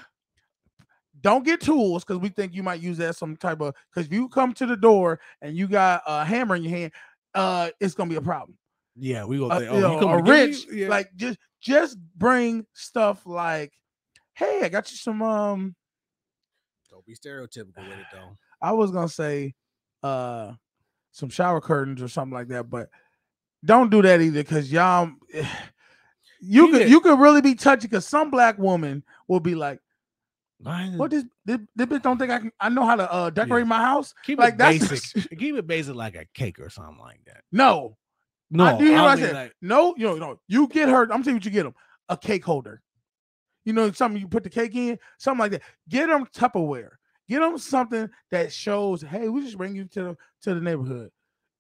Don't get tools because we think you might use that some type of, because if you come to the door and you got a hammer in your hand, it's gonna be a problem. Yeah, we go a wrench. Like just bring stuff like, hey, I got you some Don't be stereotypical with it though. I was gonna say some shower curtains or something like that, but don't do that either because y'all you could really be touchy because some black woman will be like, what this bitch don't think I know how to decorate my house? Keep like it that's basic. Keep it basic like a cake or something like that. No. I do you hear what I mean, said? like, No, you get her. I'm telling you what you get them. A cake holder. Something you put the cake in, something like that. Get them Tupperware. Get them something that shows, hey, we just bring you to the neighborhood.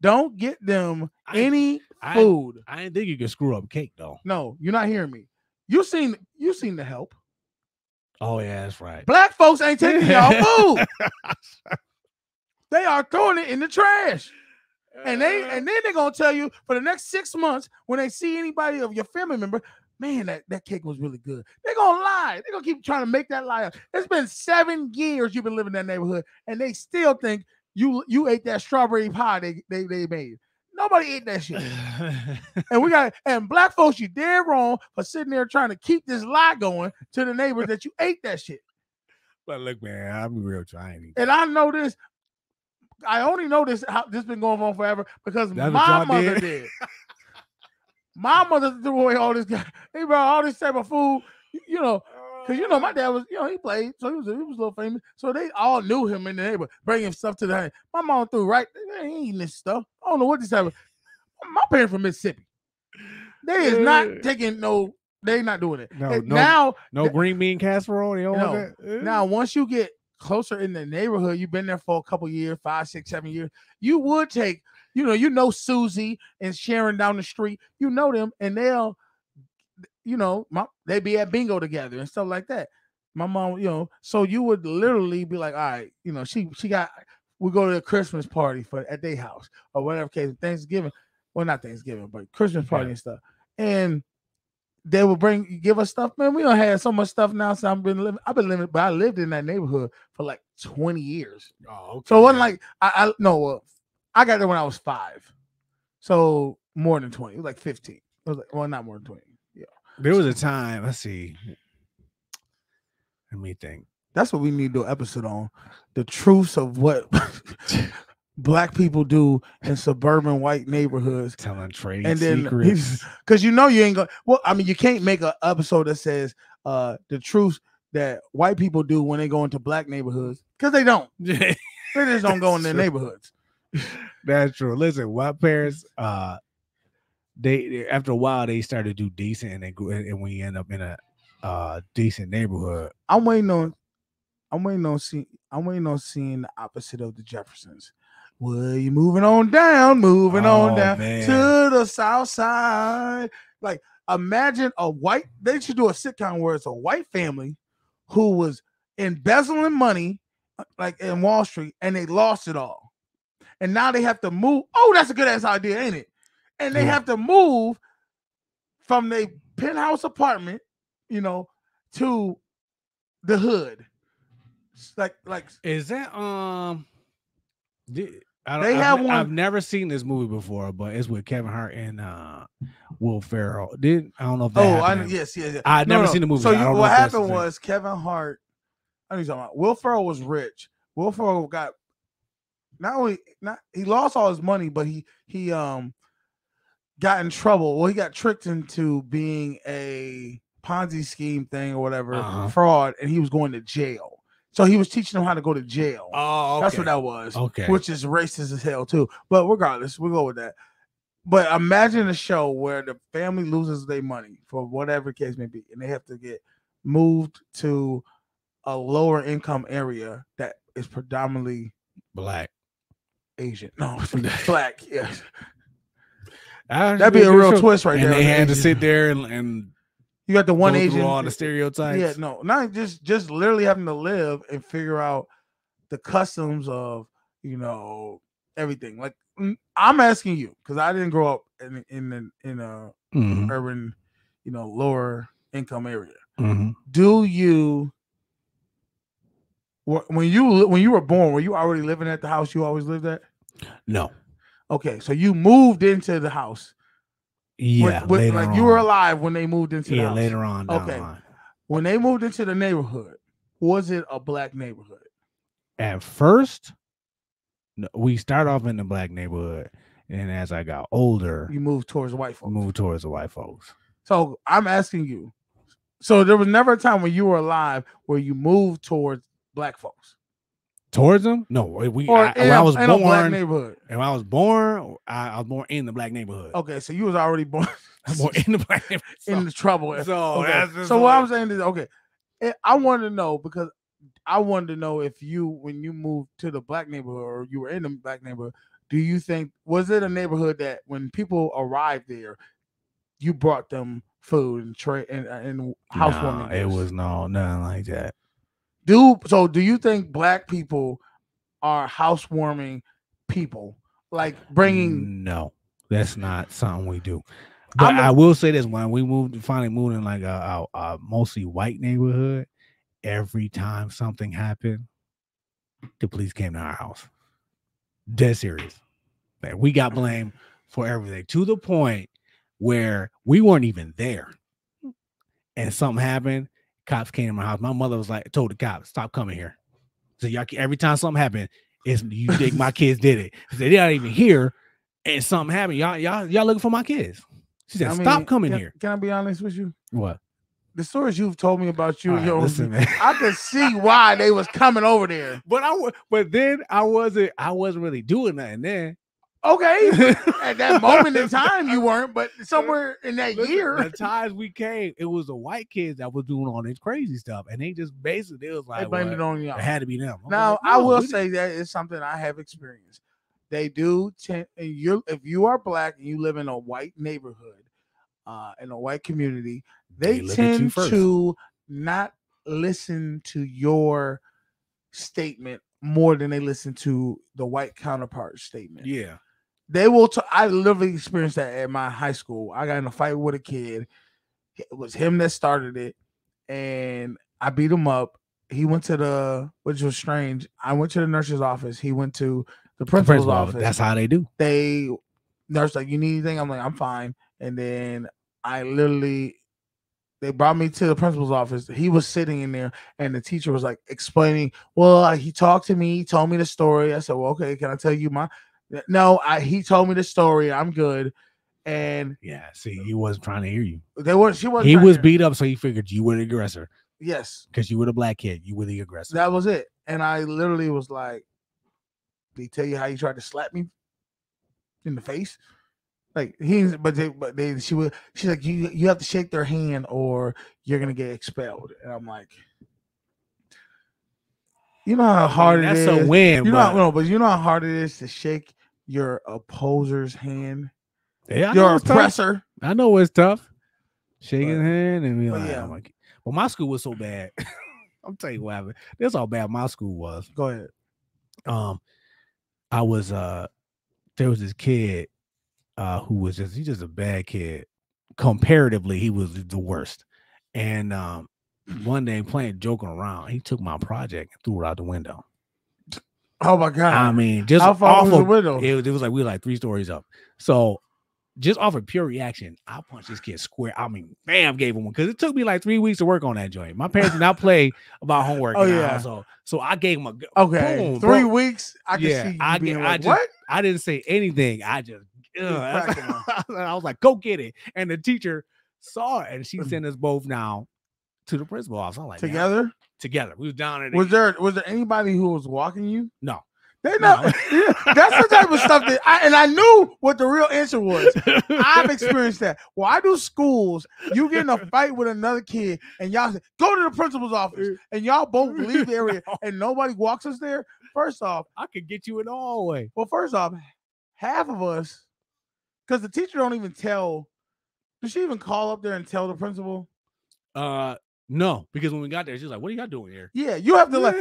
Don't get them any food. I didn't think you could screw up cake though. No, you're not hearing me. You seen the help. Oh yeah, that's right. Black folks ain't taking y'all food. They are throwing it in the trash. And then they're gonna tell you for the next 6 months when they see anybody of your family member, man, that cake was really good. They're gonna lie. They're gonna keep trying to make that lie up. It's been 7 years you've been living in that neighborhood, and they still think you ate that strawberry pie they made. Nobody ate that shit. And black folks, you dead wrong for sitting there trying to keep this lie going to the neighbors that you ate that shit. But look, man, I'll be real trying. And I know this. I only know this how this been going on forever because That's my mother did. My mother threw away all this. He brought all this type of food, because my dad was, he played, so he was a little famous. So they all knew him in the neighborhood, bringing stuff to the house. My mom threw right. They ain't eating this stuff. I don't know what this type of. My parents from Mississippi. They is not taking no. They not doing it. No green bean casserole. They don't want that. Now once you get closer in the neighborhood, you've been there for a couple years, 5, 6, 7 years. You would take, Susie and Sharon down the street. You know them, and they'll, they be at bingo together and stuff like that. My mom, so you would literally be like, all right, we go to a Christmas party at their house or whatever case, Thanksgiving. Well, not Thanksgiving, but Christmas party and stuff. And they will give us stuff, man. We don't have so much stuff now. So I've been living, but I lived in that neighborhood for like 20 years. Oh, okay. So it wasn't like I got there when I was 5. So more than 20. It was like 15. It was like, not more than 20. Yeah. There was a time, let's see. Let me think. That's what we need to do an episode on. The truths of what Black people do in suburban white neighborhoods, telling trade secrets. Because you ain't gonna. Well, I mean, you can't make an episode that says the truth that white people do when they go into black neighborhoods, because they don't. They just don't go in their neighborhoods. That's true. Listen, white parents, they after a while they started to do decent, and when you end up in a decent neighborhood, I'm waiting on seeing the opposite of the Jeffersons. Well, you moving on down man. to the south side. Like, imagine they should do a sitcom where it's a white family who was embezzling money, like in Wall Street, and they lost it all. And now they have to move. Oh, that's a good ass idea, ain't it? And they have to move from their penthouse apartment, to the hood. Like is that I've never seen this movie before, but it's with Kevin Hart and Will Ferrell. I don't know if that happened. Yes. I've never seen the movie. So what happened was Kevin Hart I know you're talking about. Will Ferrell was rich. Will Ferrell got he lost all his money, but he got in trouble. Well, he got tricked into being a Ponzi scheme thing or whatever, fraud, and he was going to jail. So he was teaching them how to go to jail. Oh, okay. That's what that was. Okay. Which is racist as hell too. But regardless, we'll go with that. But imagine a show where the family loses their money for whatever case may be, and they have to get moved to a lower income area that is predominantly black, Asian. No, black. Yes. That'd be a real twist right there. And they had to sit there and you got the one go through Asian, all the stereotypes. Yeah, no, not just literally having to live and figure out the customs of everything. Like I'm asking you because I didn't grow up in a urban, lower income area. Do you when you were born, were you already living at the house you always lived at? No. Okay, so you moved into the house. Yeah, like you were alive when they moved into the house. Later on. Down Okay, the line. When they moved into the neighborhood, was it a black neighborhood? At first, no, we start off in the black neighborhood, and as I got older, you moved towards white folks. So I'm asking you. So there was never a time when you were alive where you moved towards black folks. Towards them? No, when I was born, black neighborhood. And when I was born in the black neighborhood. Okay, so you was already born in the black neighborhood. In the trouble. So okay. that's so what I'm saying is, okay, I wanted to know because I wanted to know if when you moved to the black neighborhood or you were in the black neighborhood, do you think was it a neighborhood that when people arrived there, you brought them food and housewarming? It was nothing like that. Do you think black people are housewarming people? Like bringing? No, that's not something we do. But I will say this: when we finally moved in like a mostly white neighborhood, every time something happened, the police came to our house. Dead serious. Like, we got blamed for everything to the point where we weren't even there, and something happened. Cops came to my house. My mother was like, told the cops, stop coming here. So y'all, every time something happened, you think my kids did it. They're not even here, and something happened. Y'all looking for my kids. She said, stop coming here. Can I be honest with you? What? The stories you've told me about you, right, listen, man. I could see why they was coming over there. But then I wasn't really doing nothing then. Okay, at that moment in time you weren't, but somewhere in that year, the times we came, it was the white kids that was doing all this crazy stuff, and they just basically it was like they blamed it on y'all. It had to be them. Now I will say that is something I have experienced. They do tend, if you are black and you live in a white neighborhood, in a white community, they tend to not listen to your statement more than they listen to the white counterpart statement. Yeah. They will. I literally experienced that at my high school. I got in a fight with a kid. It was him that started it, and I beat him up. He went to which was strange. I went to the nurse's office. He went to the principal's office. That's how they do. Nurse like, you need anything? I'm like, I'm fine. And then they brought me to the principal's office. He was sitting in there, and the teacher was like explaining. Well, he talked to me. He told me the story. I said, well, okay, can I tell you my? No, he told me the story. I'm good. And yeah, see, he wasn't trying to hear you. She wasn't. He was beat up, so he figured you were the aggressor. Yes, because you were the black kid. You were the aggressor. That was it. And I literally was like, "Did he tell you how he tried to slap me in the face?" Like she's like, you have to shake their hand or you're gonna get expelled. And I'm like, you know how hard it is. That's a win. But you know how hard it is to shake your opposer's hand. Yeah, your oppressor. Tough. I know it's tough. Shaking hand and be like, yeah. Like, well, my school was so bad. I'm telling you what happened. That's how bad my school was. Go ahead. I was there was this kid who was just a bad kid. Comparatively, he was the worst. And one day joking around, he took my project and threw it out the window. Oh my God. I mean, just how far was the window? It was like we were like 3 stories up. So just off of pure reaction, I punched this kid square. I mean, bam, gave him one because it took me like 3 weeks to work on that joint. My parents did not play about homework. Oh, in our yeah. household. So I gave him a Okay, boom, 3 bro. weeks. I can see you being like, what? I didn't say anything. I just, cracking him. I was like, go get it. And the teacher saw it and she sent us both now to the principal office. I'm like, man, Together? together. We was down at Was there anybody who was walking you? no. They know. That's the type of stuff that I knew what the real answer was. I've experienced that. Well, I do schools. You get in a fight with another kid, and y'all say, go to the principal's office, and y'all both leave the area, and nobody walks us there. First off, I could get you in the hallway. well, first off, half of us, because the teacher don't even tell. Does she even call up there and tell the principal? No, because when we got there, she's like, what are y'all doing here? Yeah, you have to like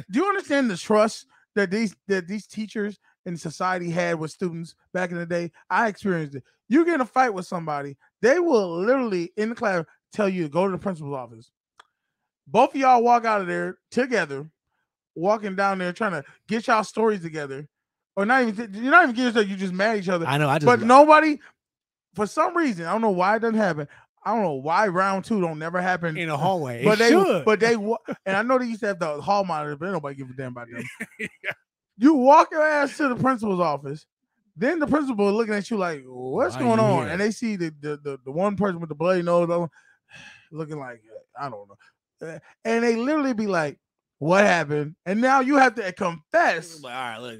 do you understand the trust that these teachers in society had with students back in the day? I experienced it. You get in a fight with somebody, they will literally in the class tell you to go to the principal's office. Both of y'all walk out of there together, walking down there trying to get y'all stories together, or not even you're not even getting yourself. You just mad at each other. I know. But nobody, for some reason, I don't know why it doesn't happen. I don't know why round 2 don't never happen in a hallway. But they and I know they used to have the hall monitor, but nobody give a damn about them. Yeah. You walk your ass to the principal's office, then the principal is looking at you like, what's going on? And they see the one person with the bloody nose looking like, I don't know. And they literally be like, what happened? And now you have to confess like, all right, look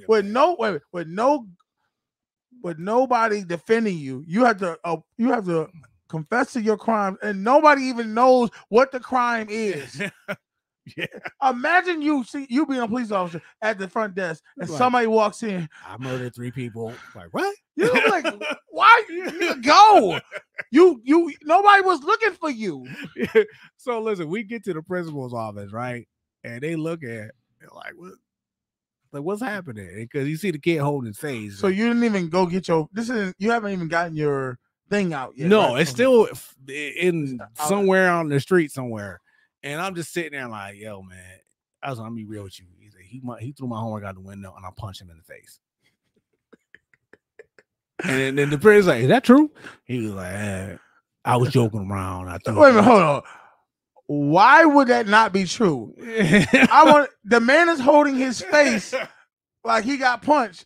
with nobody defending you. You have to confess to your crime, and nobody even knows what the crime is. Yeah. Imagine you being a police officer at the front desk, and like, somebody walks in. I murdered 3 people. Like, what? You're like, why you go? You nobody was looking for you. So listen, we get to the principal's office, right? And they look at it like, what? Like, what's happening? Because you see the kid holding his face. So you didn't even go get you haven't even gotten your thing out yet. No, right? it's still in somewhere on the street somewhere. And I'm just sitting there like, yo, man, I was gonna be real with you. He threw my homework out the window and I punched him in the face. And then the principal's like, is that true? He was like, I was joking around. Wait a minute, hold on. Why would that not be true? The man is holding his face like he got punched.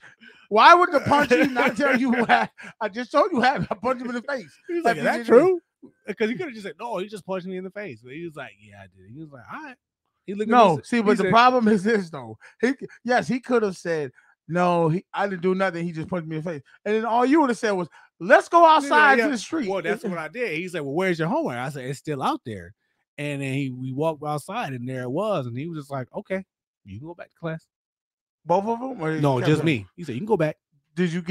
Why would the punchie not tell you what? I just told you what happened. I punched him in the face. He was like, is that true? Because he could have just said, no, he just punched me in the face. But he was like, yeah, I did. He was like, all right. He looked no, at see, but the problem is this, though. He could have said, no, I didn't do nothing. He just punched me in the face. And then all you would have said was, let's go outside to the street. Well, that's what I did. He said, well, where's your homework? I said, it's still out there. And then we walked outside, and there it was. And he was just like, okay, you can go back to class. Both of them? Or no, just me. He said, you can go back. Did you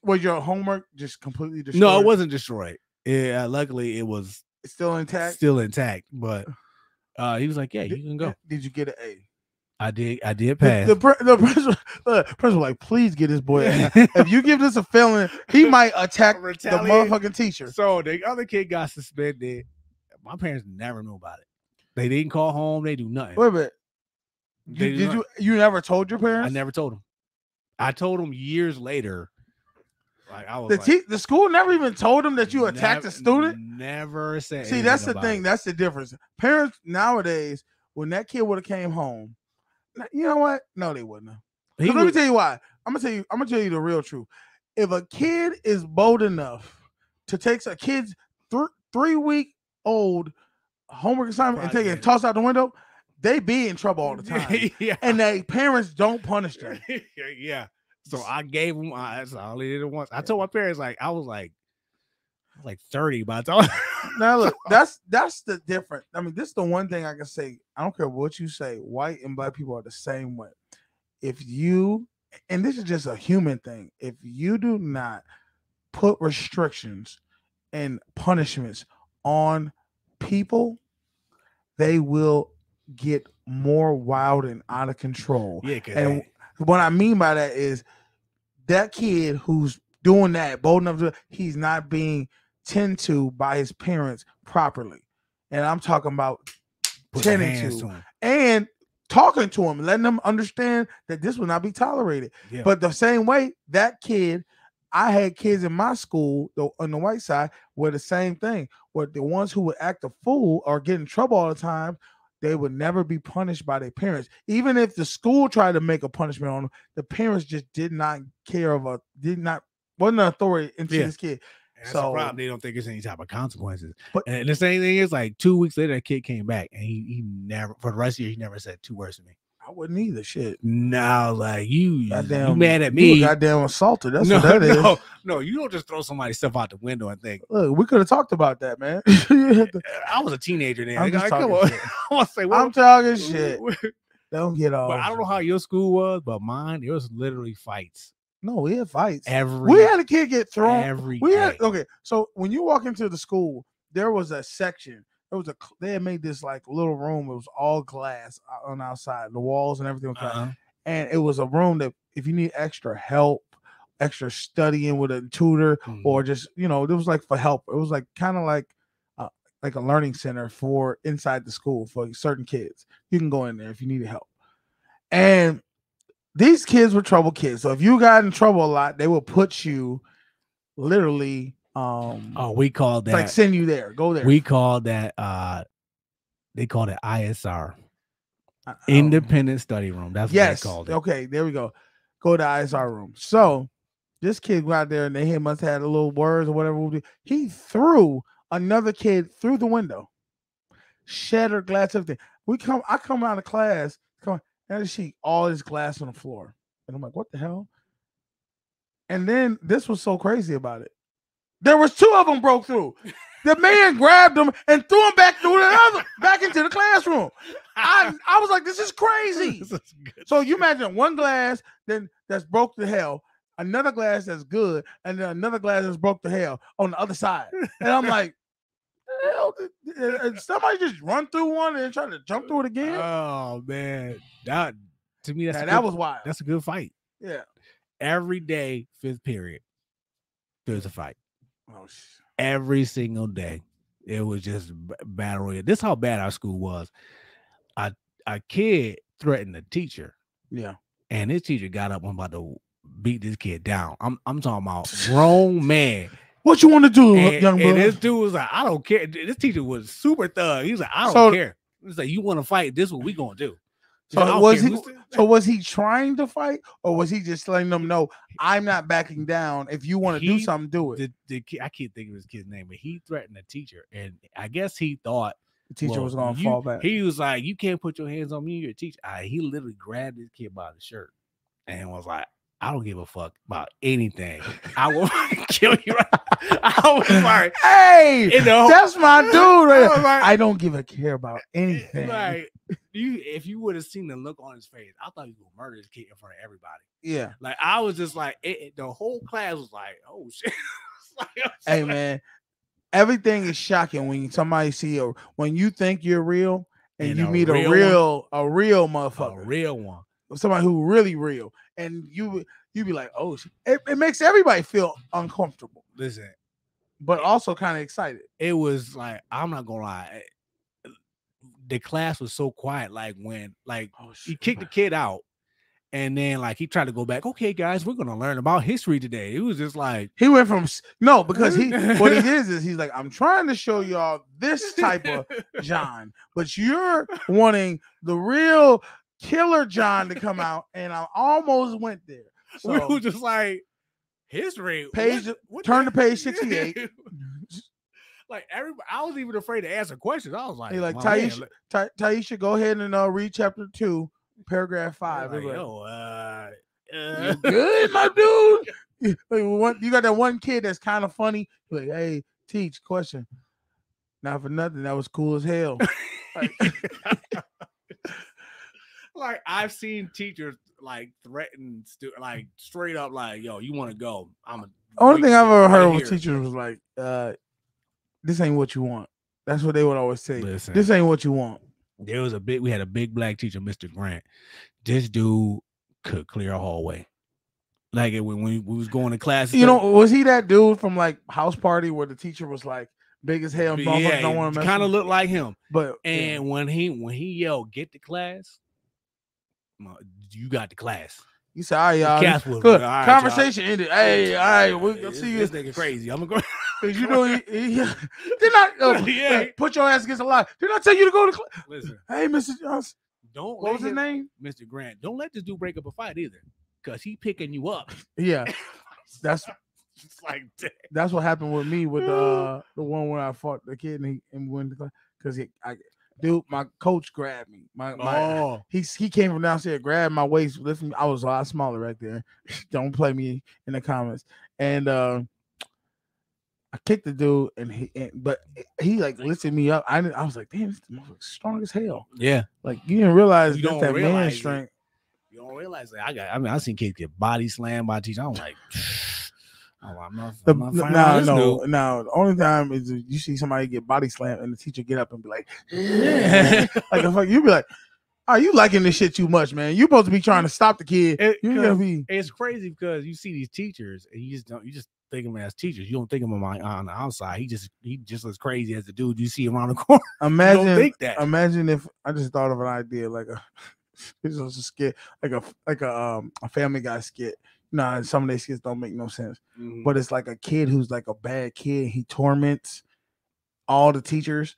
was your homework just completely destroyed? No, it wasn't destroyed. Yeah, luckily it was still intact. But he was like, yeah, you can go. Did you get an A? I did pass. The principal like, please get this boy. If you give this a felony, he might attack the motherfucking teacher. So the other kid got suspended. My parents never knew about it. They didn't call home. They do nothing. Wait a minute. You never told your parents? I never told them. I told them years later. Like I was the school never even told them that you attacked a student. Never said. See, that's the thing. That's the difference. Parents nowadays, when that kid would have came home, you know what? No, they wouldn't have. Let me tell you why. I'm gonna tell you the real truth. If a kid is bold enough to take a kid's 3-week-old homework assignment and take it and toss out the window, they be in trouble all the time. Yeah. And their parents don't punish them. Yeah. So I gave them. I only did it once. I told my parents I was like 30 by the time. Now look, that's the difference. I mean, this is the one thing I can say. I don't care what you say. White and black people are the same way. If you, and this is just a human thing, if you do not put restrictions and punishments on people, they will get more wild and out of control. Yeah, and what I mean by that is that kid who's doing that, bold enough to, he's not being tended to by his parents properly. And I'm talking about tending to him and talking to him, letting them understand that this will not be tolerated. Yeah. But the same way, that kid I had kids in my school, though, on the white side, where the same thing, where the ones who would act a fool or get in trouble all the time, they would never be punished by their parents. Even if the school tried to make a punishment on them, the parents just did not care wasn't an authority into Yeah. this kid. And that's the So problem. They don't think there's any type of consequences. But- And the same thing is like 2 weeks later, that kid came back and he never, for the rest of the year, he never said 2 words to me. I wouldn't either. Shit. No, like you Goddamn, mad at you me. were goddamn assaulted. That's no, what that is. no, you don't just throw somebody's stuff out the window and think. Look, we could have talked about that, man. I was a teenager then. I'm just Like, come talking on. shit. I want to say, I'm talking shit. Don't get off. But I don't know how your school was, but mine, it was literally fights. No, we had fights. Every We had a kid get thrown. every We had day. okay. So when you walk into the school, there was a section. They had made this like little room. It was all glass on outside, the walls and everything was glass. Uh-huh. And it was a room that if you need extra help, extra studying with a tutor, Mhm. or just it was like for help. It was like kind of like a learning center for inside the school for certain kids. You can go in there if you needed help. And these kids were trouble kids. So if you got in trouble a lot, they will put you literally We called that like send you there. Go there. we called that they called it ISR. I- Independent study room. That's Yes. what they called it. Okay, there we go. Go to ISR room. So this kid went out there and they must have had a little words or whatever. He threw another kid through the window, shattered glass, everything. I come out of class, and she all this glass on the floor. And I'm like, what the hell? And then this was so crazy about it. There was 2 of them broke through. The man grabbed them and threw them back into the classroom. I was like, this is crazy. This is good. So you imagine one glass that's broke to hell, another glass that's good, and then another glass that's broke to hell on the other side. And I'm like, the hell, did somebody just run through one and try to jump through it again? Oh man, that to me That was wild. that's a good fight. Yeah. Every day, 5th period, there's a fight. Oh, Every single day, it was just battle royale. This is how bad our school was. A kid threatened a teacher, yeah. and this teacher got up and about to beat this kid down. I'm talking about grown man. What you want to do, young And brother? this dude was like, I don't care. This teacher was super thug. He's like, I don't So- care. He's like, you want to fight? This is what we gonna do. So I don't was care he? who's the- So was he trying to fight, or was he just letting them know I'm not backing down? If you want to do He- something, do it. the kid, I can't think of his kid's name, but he threatened the teacher, and I guess he thought The teacher well, was going to you- fall back. He was like, "You can't put your hands on me, you're a teacher." He literally grabbed this kid by the shirt and was like, "I don't give a fuck about anything. I will kill you." I was like, Hey, that's my dude. Right I was like- I don't give a care about anything. like if you would have seen the look on his face, I thought he was gonna murder this kid in front of everybody. Yeah. Like I was just like, the whole class was like, "Oh shit!" Hey man, everything is shocking when somebody when you think you're real and you meet a real motherfucker, a real one. somebody who really real, and you be like, oh, it makes everybody feel uncomfortable, Listen, but also kind of excited. it was like, I'm not gonna lie, the class was so quiet. Like when he kicked the kid out, and then like he tried to go back. Okay, guys, we're gonna learn about history today. It was just like He went from because what he is he's like, I'm trying to show y'all this type of John, but you're wanting the real killer John to come out, and I almost went there. So we were just like history. Turn to page 68. Like everybody, I was even afraid to answer questions. I was like, He like "My Taisha, man, Taisha, go ahead and read chapter 2, paragraph 5. like, Like, yo, you good, my dude? You got that one kid that's kind of funny. You're like, hey, teach question. Not for nothing. That was cool as hell. like I've seen teachers like threaten, like straight up, like, yo, you want to go? Only thing I've ever heard right of teachers was like, this ain't what you want. That's what they would always say. Listen. This ain't what you want. We had a big black teacher, Mr. Grant. This dude could clear a hallway. Like when we was going to class, Was he that dude from like House Party where the teacher was like big as hell? Yeah, don't want to kind of looked like him. But when he yelled, "Get to class," you got the class. You said, all right, y'all. Cats was Good. all right, Conversation ended. Hey, all right, we'll This- see you. This nigga crazy. I'm gonna go. Cause you know, did not Yeah. put your ass against the line. Did I tell you to go to class? Listen, Hey, Mr. Johnson. don't. What was his name? Mr. Grant. Don't let this dude break up a fight either, cause he picking you up. Yeah, that's It's like, damn. that's what happened with me with the one where I fought the kid and went to class because dude, my coach grabbed me. Oh. He came from downstairs, grabbed my waist, lifted me. I was a lot smaller right there. Don't play me in the comments. And I kicked the dude, but he like lifted me up. I was like, damn, this motherfucker's strong as hell. Yeah. Like you didn't realize You that's don't that man realize it. strength. You don't realize that. I seen kids get body slammed by teachers. I'm like, I'm not fighting this dude. No. The only time is if you see somebody get body slammed and the teacher get up and be like, Yeah. like the fuck, you be like, are you liking this shit too much, man? You supposed to be trying to stop the kid. You gotta be. It's crazy because you see these teachers and you just think of them as teachers. You don't think of them on the outside. He just as crazy as the dude you see around the corner. Imagine, don't think that. Imagine if I just thought of an idea like this was a skit, like a Family Guy skit. Nah, some of these skits don't make no sense. Mhm. But it's like a kid who's like a bad kid. He torments all the teachers,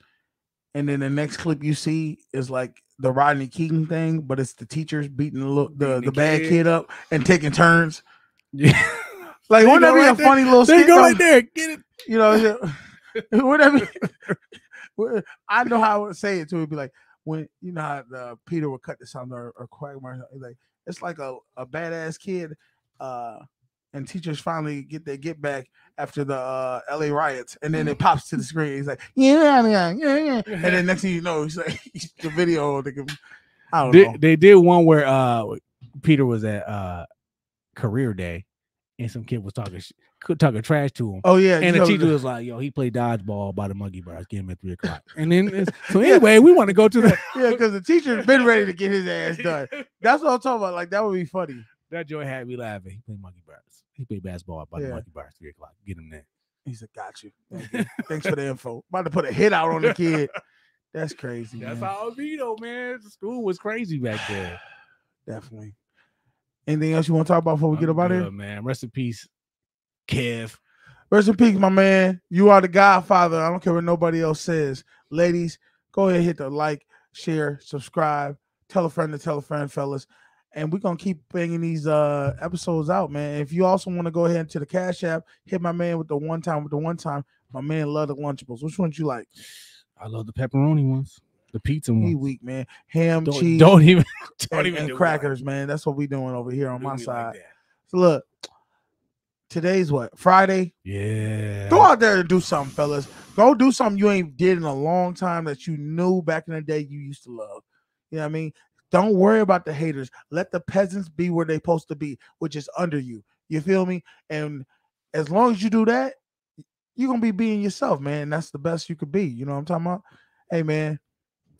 and then the next clip you see is like the Rodney King thing, but it's the teachers beating the bad kid up and taking turns. Yeah. Like wouldn't that be a funny little There skit? you go right there. Get it. You know, wouldn't that be? I know how I would say it too. It'd be like when you know how Peter would cut this on or Quagmire. Like it's like a badass kid. And teachers finally get their get back after the LA riots, and then it pops to the screen. He's like, yeah. And then next thing you know, he's like the video. I don't know. They did one where Peter was at career day, and some kid was talking trash to him. Oh yeah, and the teacher was like, "Yo, he played dodgeball by the monkey bars. Get him at 3:00." And then so anyway, we want to go to the because the teacher's been ready to get his ass done. That's what I'm talking about. Like that would be funny. That joy had me laughing. He played monkey bars. He played basketball by the monkey bars 3:00. Get him there. He said, "Got you. Thanks for the info." About to put a hit out on the kid. That's crazy. That's man. how it be though, man. School was crazy back there. Definitely. Anything else you want to talk about before we get up out of here? Man. Rest in peace, Kev. Rest in peace, my man. You are the Godfather. I don't care what nobody else says. Ladies, go ahead, hit the like, share, subscribe, tell a friend to tell a friend, fellas. And we're going to keep bringing these episodes out, man. If you also want to go ahead to the Cash App, hit my man with the one time. My man love the Lunchables. Which ones you like? I love the pepperoni ones. The pizza ones. He weak, man. Ham, cheese. Don't even and crackers, man. That's what we doing over here on my side. Like so look, today's what? Friday? Yeah. Go out there and do something, fellas. Go do something you ain't did in a long time that you knew back in the day you used to love. You know what I mean? Don't worry about the haters. Let the peasants be where they're supposed to be, which is under you. You feel me? And as long as you do that, you're going to be being yourself, man. That's the best you could be. You know what I'm talking about? Hey, man,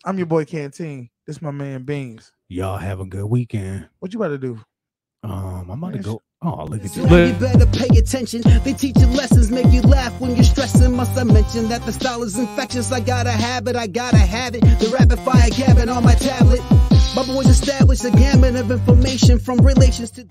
I'm your boy Canteen. This my man Beans. Y'all have a good weekend. What you about to do? I'm about to go. Oh, look at you. You better pay attention. They teach you lessons, make you laugh when you're stressing. Must I mention that the style is infectious? I gotta have it, The rapid fire gabbing on my tablet. My boys established a gamut of information from relations to